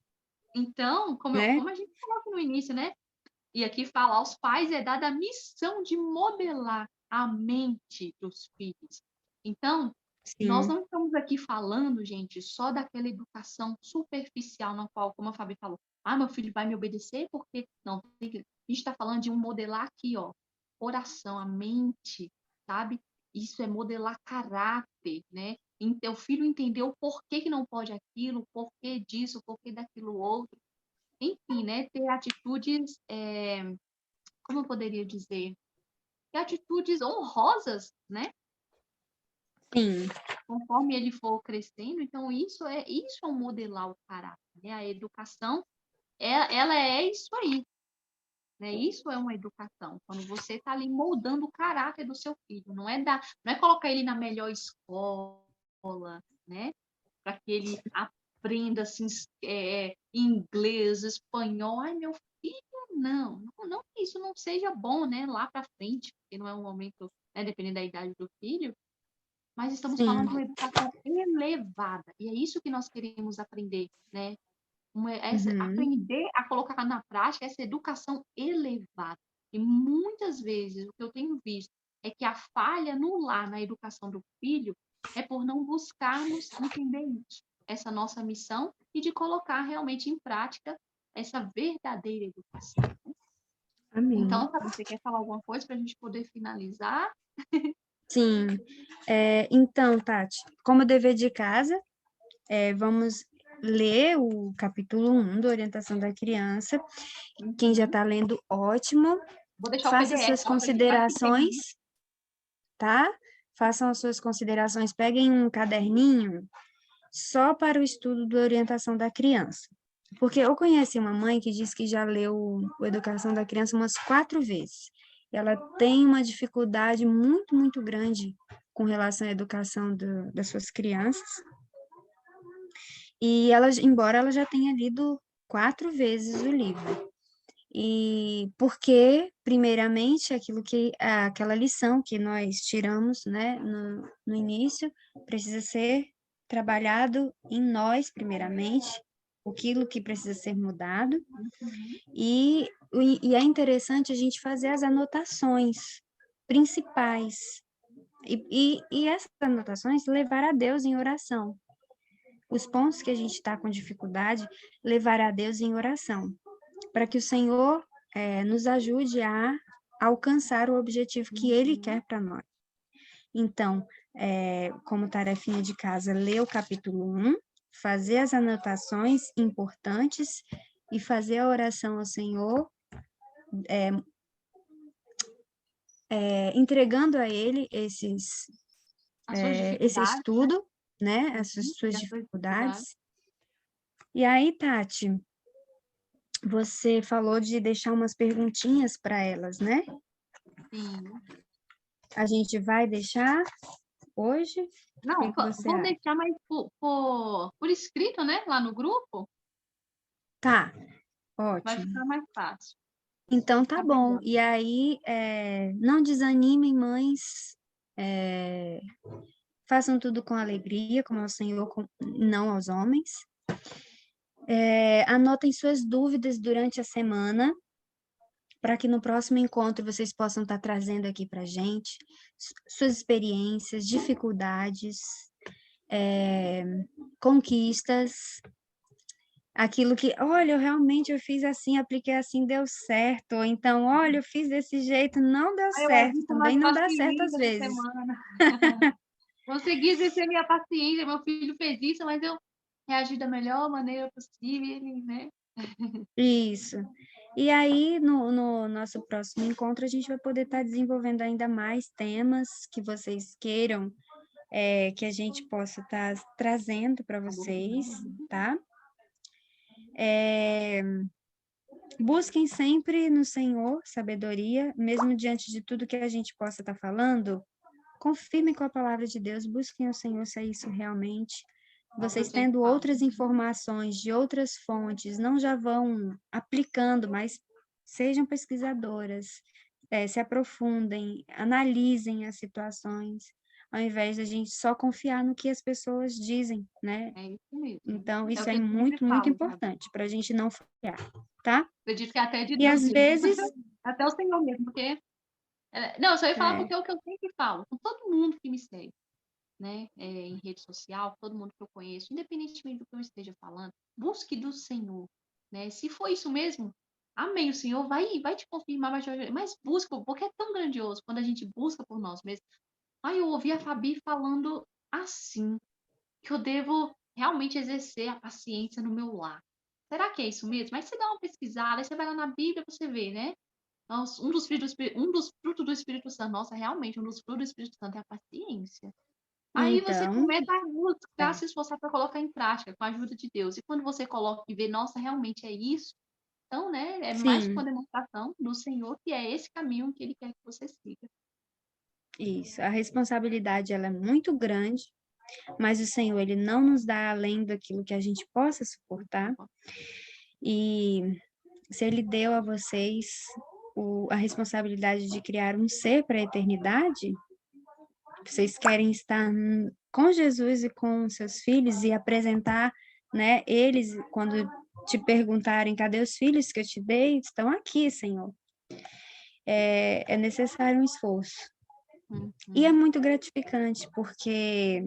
importante, Então, né? como a gente falou aqui no início, né? E aqui fala, aos pais é dada a missão de modelar a mente dos filhos. Então, nós Sim, não estamos aqui falando, gente, só daquela educação superficial na qual, como a Fabi falou, meu filho vai me obedecer porque... Não, a gente está falando de um modelar aqui, ó, coração, a mente, sabe? Isso é modelar caráter, né? O filho entender o porquê que não pode aquilo, o porquê disso, o porquê daquilo outro. Enfim, né? Ter atitudes, como eu poderia dizer? Ter atitudes honrosas, né? sim, Conforme ele for crescendo. Então, isso é um modelar o caráter, né? A educação, ela é isso aí, né? Isso é uma educação. Quando você está ali moldando o caráter do seu filho, não é colocar ele na melhor escola, né? Para que ele aprenda assim, inglês, espanhol. Ai, meu filho, não que isso não seja bom, né? Lá para frente, porque não é um momento, né, dependendo da idade do filho, mas estamos sim. falando de uma educação elevada, e é isso que nós queremos aprender, né? Uhum. Aprender a colocar na prática essa educação elevada. E muitas vezes o que eu tenho visto é que a falha no lar, na educação do filho, é por não buscarmos entender isso, essa nossa missão, e de colocar realmente em prática essa verdadeira educação. Amém. Então, Fabi, você quer falar alguma coisa para a gente poder finalizar? Sim. Então, Tati, como dever de casa, vamos ler o capítulo 1 da Orientação da Criança. Quem já Uhum. está lendo, ótimo. Vou deixar o Faça PDF, suas tá? Para quem vai que tem aí. considerações, tá? Façam as suas considerações, peguem um caderninho só para o estudo da orientação da criança. Porque eu conheci uma mãe que disse que já leu o Educação da Criança umas 4 vezes. Ela tem uma dificuldade muito, muito grande com relação à educação das suas crianças. E ela, embora ela já tenha lido 4 vezes o livro. E porque, primeiramente, aquela lição que nós tiramos, né, no início, precisa ser trabalhado em nós, primeiramente, aquilo que precisa ser mudado, Uhum. e é interessante a gente fazer as anotações principais, e essas anotações levar a Deus em oração. Os pontos que a gente está com dificuldade, levar a Deus em oração para que o Senhor nos ajude a alcançar o objetivo que Ele Uhum. quer para nós. Então, como tarefinha de casa, ler o capítulo 1, fazer as anotações importantes e fazer a oração ao Senhor, entregando a Ele As suas esse dificuldades, né? estudo, né, as Uhum. suas E as suas dificuldades. dificuldades. E aí, Tati, você falou de deixar umas perguntinhas para elas, né? Sim. A gente vai deixar hoje? O que Não, que você vou acha? deixar mais por escrito, né? Lá no grupo, Tá, vai ótimo. ficar mais fácil. Então tá Tá bom. melhor. E aí, não desanimem, mães. é, Façam tudo com alegria, como ao Senhor, não aos homens. Anotem suas dúvidas durante a semana, para que no próximo encontro vocês possam estar trazendo aqui para gente suas experiências, dificuldades, conquistas, aquilo que, olha, eu fiz assim, apliquei assim, deu certo. Ou então, olha, eu fiz desse jeito, não deu Aí eu certo. exerço mais Também não dá certo às paciência essa vezes. semana. Consegui exercer minha paciência. Meu filho fez isso, mas eu reagi da melhor maneira possível, né? Isso. E aí, no nosso próximo encontro, a gente vai poder estar desenvolvendo ainda mais temas que vocês queiram que a gente possa estar trazendo para vocês, tá? Busquem sempre no Senhor sabedoria, mesmo diante de tudo que a gente possa estar falando, confirmem com a palavra de Deus, busquem o Senhor se é isso realmente. Eu Vocês sempre tendo falo. outras informações de outras fontes, não já vão aplicando, mas sejam pesquisadoras, se aprofundem, analisem as situações, ao invés de a gente só confiar no que as pessoas dizem, né? É isso mesmo. Então, É o isso é que eu sempre muito, muito falo, sabe? importante para a gente não falhar, tá? Acredito que até de E Deus às mesmo. vezes, Até o Senhor mesmo, porque. Não, eu só ia falar é, porque é o que eu sempre falo, com todo mundo que me segue, né? Em rede social, todo mundo que eu conheço, independentemente do que eu esteja falando, busque do Senhor, né? Se for isso mesmo, amém, o Senhor vai te confirmar, mas busca, porque é tão grandioso quando a gente busca por nós mesmos. Aí eu ouvi a Fabi falando assim, que eu devo realmente exercer a paciência no meu lar. Será que é isso mesmo? Aí você dá uma pesquisada, aí você vai lá na Bíblia, você vê, né? Nossa, um dos frutos do Espírito Santo, nossa, realmente, um dos frutos do Espírito Santo é a paciência. Aí você então, começa a buscar é, se esforçar para colocar em prática, com a ajuda de Deus. E quando você coloca e vê, nossa, realmente é isso, então, né, é mais uma sim, demonstração do Senhor que é esse caminho que Ele quer que você siga. isso. A responsabilidade ela é muito grande, mas o Senhor ele não nos dá além daquilo que a gente possa suportar. E se Ele deu a vocês a responsabilidade de criar um ser para a eternidade, vocês querem estar com Jesus e com seus filhos e apresentar, né, eles quando te perguntarem cadê os filhos que eu te dei, estão aqui, Senhor. É necessário um esforço. E é Uhum. muito gratificante, porque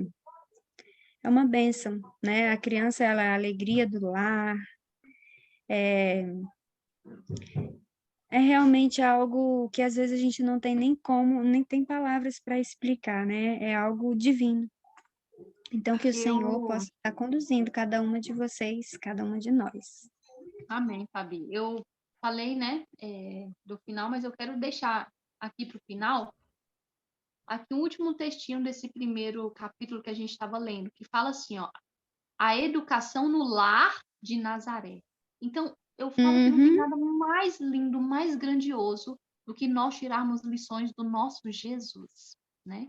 é uma bênção, né? A criança, ela é a alegria do lar, é realmente algo que às vezes a gente não tem nem como, nem tem palavras para explicar, né? É algo divino. Então, que o Senhor Eu, possa estar conduzindo cada uma de vocês, cada uma de nós. amém, Fabi. Eu falei, né, do final, mas eu quero deixar aqui para o final, aqui um último textinho desse primeiro capítulo que a gente estava lendo, que fala assim, ó, a educação no lar de Nazaré. Então, eu falo que não tem Uhum, nada mais lindo, mais grandioso do que nós tirarmos lições do nosso Jesus, né?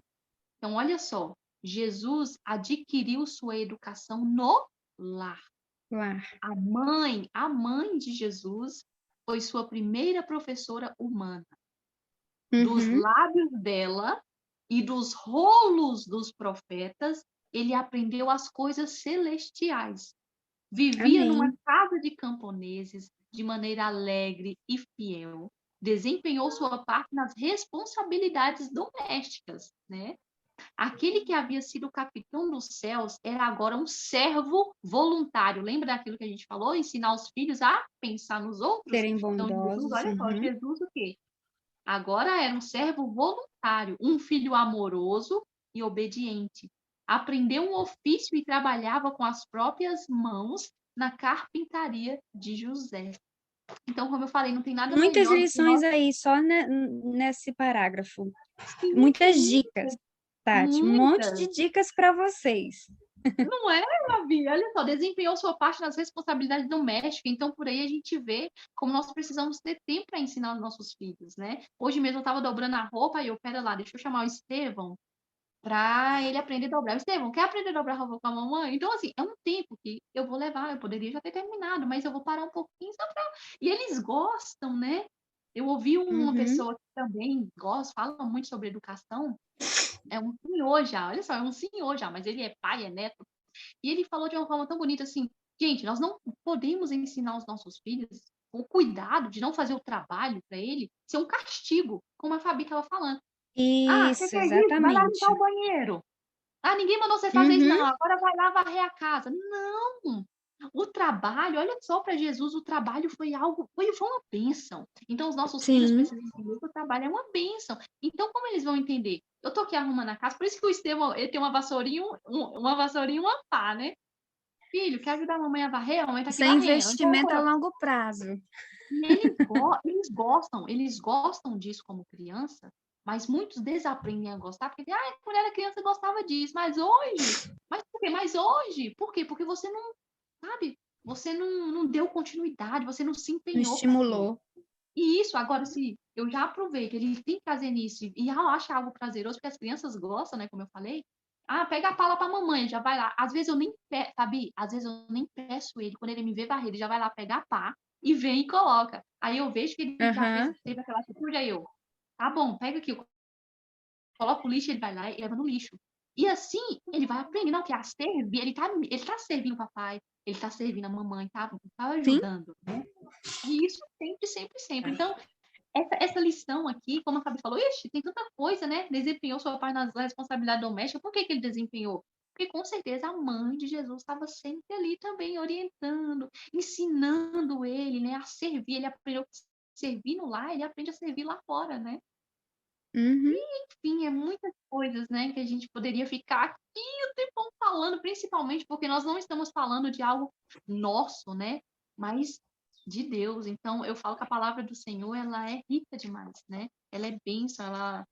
Então, olha só, Jesus adquiriu sua educação no lar. lar. A mãe de Jesus foi sua primeira professora humana. Dos Uhum, lábios dela e dos rolos dos profetas, ele aprendeu as coisas celestiais. Vivia numa amém. casa de camponeses de maneira alegre e fiel. Desempenhou sua parte nas responsabilidades domésticas, né? Aquele que havia sido o capitão dos céus era agora um servo voluntário. Lembra daquilo que a gente falou? Ensinar os filhos a pensar nos outros? Serem Então, Jesus, bondosos. olha só, Uhum. Jesus o quê? Agora era um servo voluntário, um filho amoroso e obediente. Aprendeu um ofício e trabalhava com as próprias mãos na carpintaria de José. Então, como eu falei, não tem nada Muitas melhor do que nós. lições aí, só nesse parágrafo. Sim, Muitas dicas, muitas, Tati. Um monte de muitas. dicas para vocês. Não é, Gabi? Olha só, desempenhou sua parte nas responsabilidades domésticas. Então, por aí a gente vê como nós precisamos ter tempo para ensinar os nossos filhos, né? Hoje mesmo eu estava dobrando a roupa e eu, pera lá, deixa eu chamar o Estevão para ele aprender a dobrar. Estevão, quer aprender a dobrar a roupa com a mamãe? Então, assim, é um tempo que eu vou levar, eu poderia já ter terminado, mas eu vou parar um pouquinho só para. E eles gostam, né? Eu ouvi uma Uhum. pessoa que também gosta, fala muito sobre educação, é um senhor já, olha só, é um senhor já, mas ele é pai, é neto, e ele falou de uma forma tão bonita assim, gente, nós não podemos ensinar os nossos filhos o cuidado de não fazer o trabalho para ele ser um castigo, como a Fabi estava falando. Ah, você Isso, fez isso? Vai lá limpar exatamente. o banheiro. Ah, ninguém mandou você fazer isso, Uhum. não. Agora vai lá varrer a casa. Não! O trabalho, olha só para Jesus, o trabalho foi algo, foi uma bênção. Então, os nossos filhos Sim, precisam entender que o trabalho é uma bênção. Então, como eles vão entender? Eu tô aqui arrumando a casa, por isso que o Estevão, ele tem uma vassourinha, uma vassourinha e uma pá, né? Filho, quer ajudar a mamãe a varrer? A mamãe tá isso aqui é varrendo. Então, investimento a longo prazo. e eles gostam disso como criança, mas muitos desaprendem a gostar, porque, quando era criança eu gostava disso, mas hoje, mas por quê? Mas hoje, por quê? Porque você não, sabe? você não deu continuidade, você não se Não empenhou para aquilo. estimulou. E isso, agora, se eu já aproveito, ele tem prazer nisso, e eu acho algo prazeroso, porque as crianças gostam, né, como eu falei. Ah, pega a pala pra mamãe, ele já vai lá. Às vezes eu nem peço, Fabi, às vezes eu nem peço ele, quando ele me vê varrer, ele já vai lá pegar a pá e vem e coloca. Aí eu vejo que ele já Aham. teve aquela atitude, aí eu, tá bom, pega aqui, eu coloco o lixo, ele vai lá e leva no lixo. E assim, ele vai aprender, não, que a servir, ele tá servindo o papai, ele tá servindo a mamãe, tá Sim, ajudando, né? E isso sempre, sempre, sempre. Então, essa lição aqui, como a Fabi falou, ixi, tem tanta coisa, né? Desempenhou seu pai nas responsabilidades domésticas. Por que que ele desempenhou? Porque com certeza a mãe de Jesus estava sempre ali também orientando, ensinando ele, né, a servir. Ele aprendeu a servir no lar, ele aprende a servir lá fora, né? uhum, Enfim, é muitas coisas, né, que a gente poderia ficar aqui o tempão falando, principalmente porque nós não estamos falando de algo nosso, né, mas de Deus. Então, eu falo que a palavra do Senhor, ela é rica demais, né? Ela é bênção, ela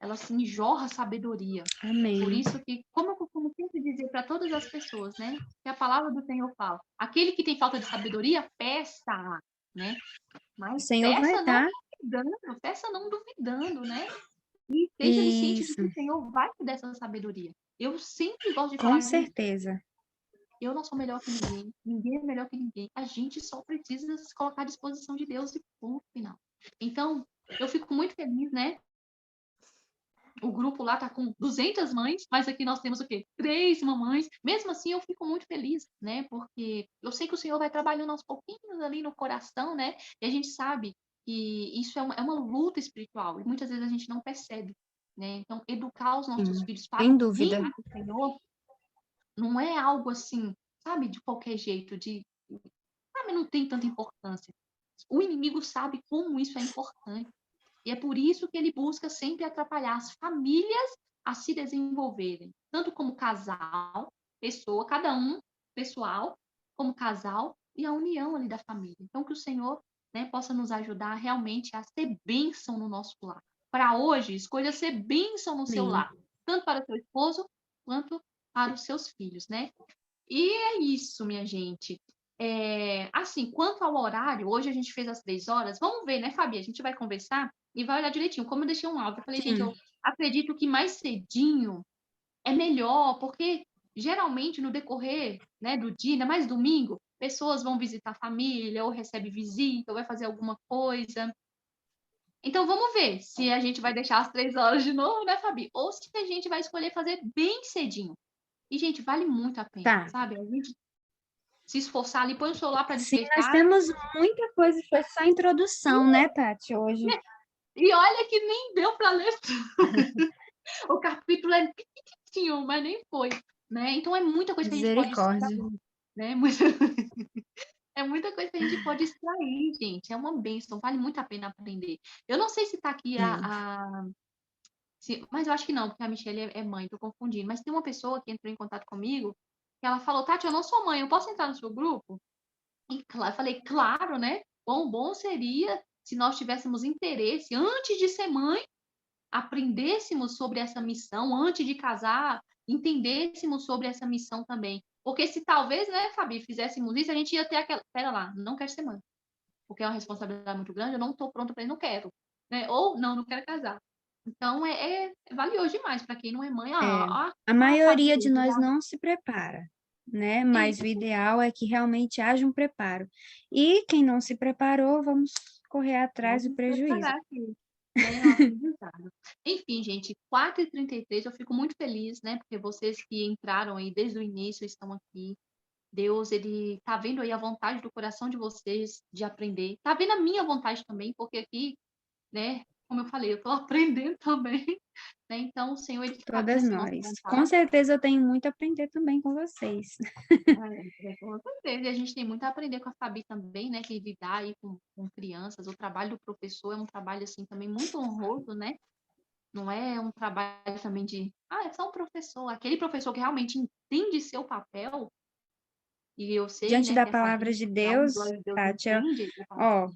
assim jorra sabedoria. Por amém. isso que, como eu costumo sempre dizer para todas as pessoas, né, que a palavra do Senhor fala, aquele que tem falta de sabedoria, peça, né? O Mas Senhor vai dar. peça não duvidando, né? E esteja ali ciente de Isso, que o Senhor vai te dar essa sabedoria. Eu sempre gosto de com falar, gente, certeza. eu não sou melhor que ninguém, ninguém é melhor que ninguém. A gente só precisa se colocar à disposição de Deus e ponto final. Então, eu fico muito feliz, né? O grupo lá tá com 200 mães, mas aqui nós temos o quê? 3 mamães. Mesmo assim, eu fico muito feliz, né? Porque eu sei que o Senhor vai trabalhando aos pouquinhos ali no coração, né? E a gente sabe que isso é uma luta espiritual e muitas vezes a gente não percebe, né? Então, educar os nossos Sim, filhos para sem o dúvida. reino do Senhor não é algo assim, sabe, de qualquer jeito, sabe, não tem tanta importância. O inimigo sabe como isso é importante. E é por isso que ele busca sempre atrapalhar as famílias a se desenvolverem, tanto como casal, pessoa, cada um pessoal, como casal e a união ali da família. Então, que o Senhor, né, possa nos ajudar realmente a ser bênção no nosso lar. Para hoje, escolha ser bênção no seu Amém. lar, tanto para seu esposo quanto para os seus filhos, né? E é isso, minha gente. Assim, quanto ao horário, hoje a gente fez às 3 horas. Vamos ver, né, Fabi? A gente vai conversar e vai olhar direitinho. Como eu deixei um áudio, eu falei, gente, Sim, eu acredito que mais cedinho é melhor, porque geralmente no decorrer, né, do dia, ainda mais domingo, pessoas vão visitar a família, ou recebe visita, ou vai fazer alguma coisa. Então vamos ver se a gente vai deixar às 3 horas de novo, né, Fabi? Ou se a gente vai escolher fazer bem cedinho. E, gente, vale muito a pena, tá. sabe? A gente se esforçar ali, põe o celular para Sim, nós despertar. temos muita coisa, foi só a introdução, né, Tati, hoje. E olha que nem deu para ler. O capítulo é pequenininho, mas nem foi, né? Então é muita coisa que a gente pode Misericórdia. extrair, né? É muita coisa que a gente pode extrair, gente. É uma bênção, vale muito a pena aprender. Eu não sei se está aqui É. mas eu acho que não, porque a Michelle é mãe, tô confundindo. Mas tem uma pessoa que entrou em contato comigo, que ela falou, Tati, eu não sou mãe, eu posso entrar no seu grupo? E claro, eu falei, claro, né? Bom seria se nós tivéssemos interesse, antes de ser mãe, aprendêssemos sobre essa missão, antes de casar, entendêssemos sobre essa missão também. Porque se talvez, né, Fabi, fizéssemos isso, a gente ia ter aquela. Pera lá, não quero ser mãe, porque é uma responsabilidade muito grande, eu não estou pronta para isso, não quero. Né? Ou não quero casar. Então, é valioso demais para quem não é mãe. É, Ah, a Fabi, maioria de hoje nós já. não se prepara, né? Mas o Isso, ideal é que realmente haja um preparo. E quem não se preparou, vamos correr atrás do vamos prejuízo. preparar aqui, né, o aprendizado. Enfim, gente, 4h33, eu fico muito feliz, né, porque vocês que entraram aí desde o início estão aqui. Deus, ele tá vendo aí a vontade do coração de vocês de aprender. Tá vendo a minha vontade também, porque aqui, né, como eu falei, eu tô aprendendo também, né? Então, o Senhor, ele tá vendo Todas essa nossa nós. Com vontade. certeza eu tenho muito a aprender também com vocês. Com certeza. E a gente tem muito a aprender com a Fabi também, né? Que lidar aí com crianças. O trabalho do professor é um trabalho, assim, também muito honroso, né? Não é um trabalho também é só um professor. Aquele professor que realmente entende seu papel, e eu sei, Diante né, da que a palavra Fabi, de para a honra e Deus, glória de Deus, Tati, entende o ó, papel.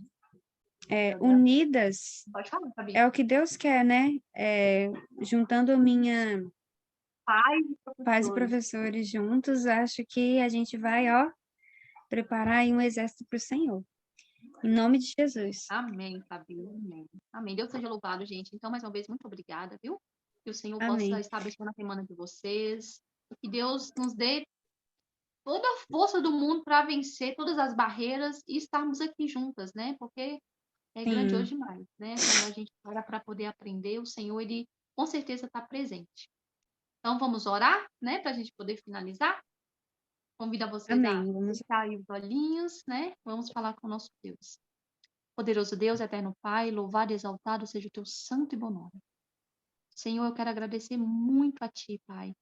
Aham. unidas Pode falar, Fabi. é o que Deus quer, né? Juntando minha Pais e pais e professores. professores juntos, acho que a gente vai, ó, preparar aí um exército para o Senhor. Em nome de Jesus. Amém, Fabi. Amém. Amém. Deus seja louvado, gente. Então, mais uma vez, muito obrigada, viu? Que o Senhor possa Amém. estar abençoando a semana de vocês. Que Deus nos dê toda a força do mundo para vencer todas as barreiras e estarmos aqui juntas, né? Porque é grandioso Sim. demais, né? Quando a gente para poder aprender, o Senhor, ele com certeza está presente. Então, vamos orar, né? Para a gente poder finalizar. Convido vocês a Amém. Vamos. fechar aí os olhinhos, né? Vamos falar com o nosso Deus. Poderoso Deus, eterno Pai, louvado e exaltado seja o teu santo e bom nome. Senhor, eu quero agradecer muito a Ti, Pai,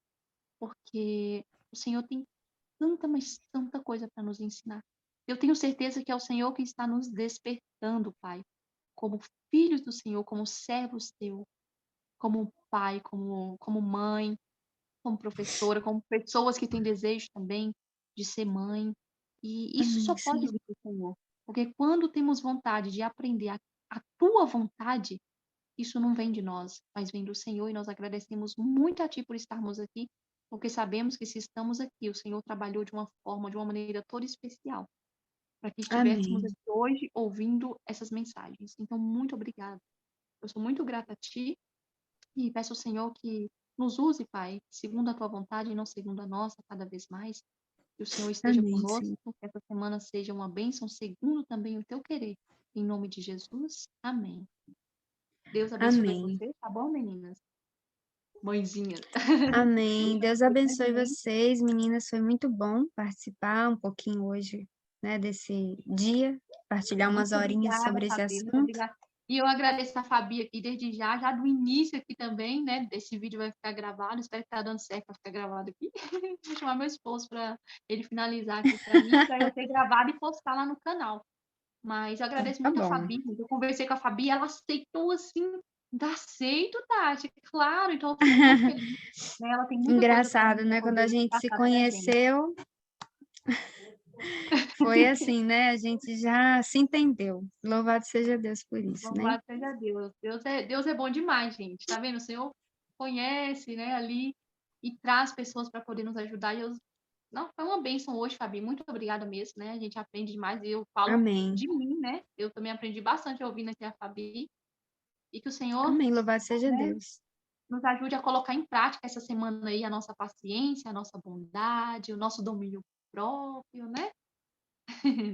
porque o Senhor tem tanta, mas tanta coisa para nos ensinar. Eu tenho certeza que é o Senhor que está nos despertando, Pai, como filhos do Senhor, como servos Teu, como pai, como mãe, como professora, como pessoas que têm desejo também de ser mãe. E isso Amém, só pode Senhor. vir do Senhor. Porque quando temos vontade de aprender a tua vontade, isso não vem de nós, mas vem do Senhor. E nós agradecemos muito a Ti por estarmos aqui, porque sabemos que se estamos aqui, o Senhor trabalhou de uma forma, de uma maneira toda especial, para que estivéssemos Amém. aqui hoje ouvindo essas mensagens. Então, muito obrigada. Eu sou muito grata a Ti e peço ao Senhor que nos use, Pai, segundo a Tua vontade e não segundo a nossa, cada vez mais. Que o Senhor esteja Amém, conosco, Senhor. que essa semana seja uma bênção, segundo também o Teu querer. Em nome de Jesus, amém. Deus abençoe Amém. vocês, tá bom, meninas? Mãezinhas. Amém. Deus abençoe Amém. vocês, meninas. Foi muito bom participar um pouquinho hoje, né, desse dia, partilhar umas Muito horinhas obrigada, sobre esse Fabi, muito assunto. obrigada. E eu agradeço a Fabi aqui desde já do início aqui também, né? Esse vídeo vai ficar gravado, espero que tá dando certo para ficar gravado aqui. Vou chamar meu esposo para ele finalizar aqui para mim, para eu ter gravado e postar lá no canal. Mas eu Então, agradeço tá muito a bom. Fabi, eu conversei com a Fabi, ela aceitou assim, aceito, Tati, claro, então eu fiquei muito feliz, né? Ela tem muita coisa para mim Engraçado, para né? Quando a poder gente se passar para a gente. conheceu, foi assim, né? A gente já se entendeu. Louvado seja Deus por isso, né? Louvado seja Deus. Deus é bom demais, gente. Tá vendo? O Senhor conhece, né, ali e traz pessoas para poder nos ajudar. Não, foi uma bênção hoje, Fabi. Muito obrigada mesmo, né? A gente aprende demais e eu falo Amém. de mim, né? Eu também aprendi bastante ouvindo aqui a Fabi e que o Senhor, Amém. Louvado seja né, Deus. nos ajude a colocar em prática essa semana aí a nossa paciência, a nossa bondade, o nosso domínio próprio, né?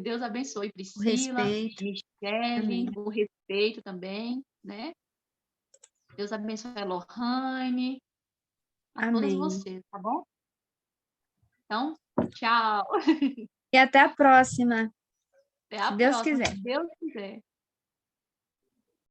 Deus abençoe O Priscila, respeito. Michele, Amém. o respeito também, né? Deus abençoe a Lohane, a todas Amém. vocês, tá bom? Então, tchau. E até a próxima, Até se a Deus próxima, quiser. se Deus quiser.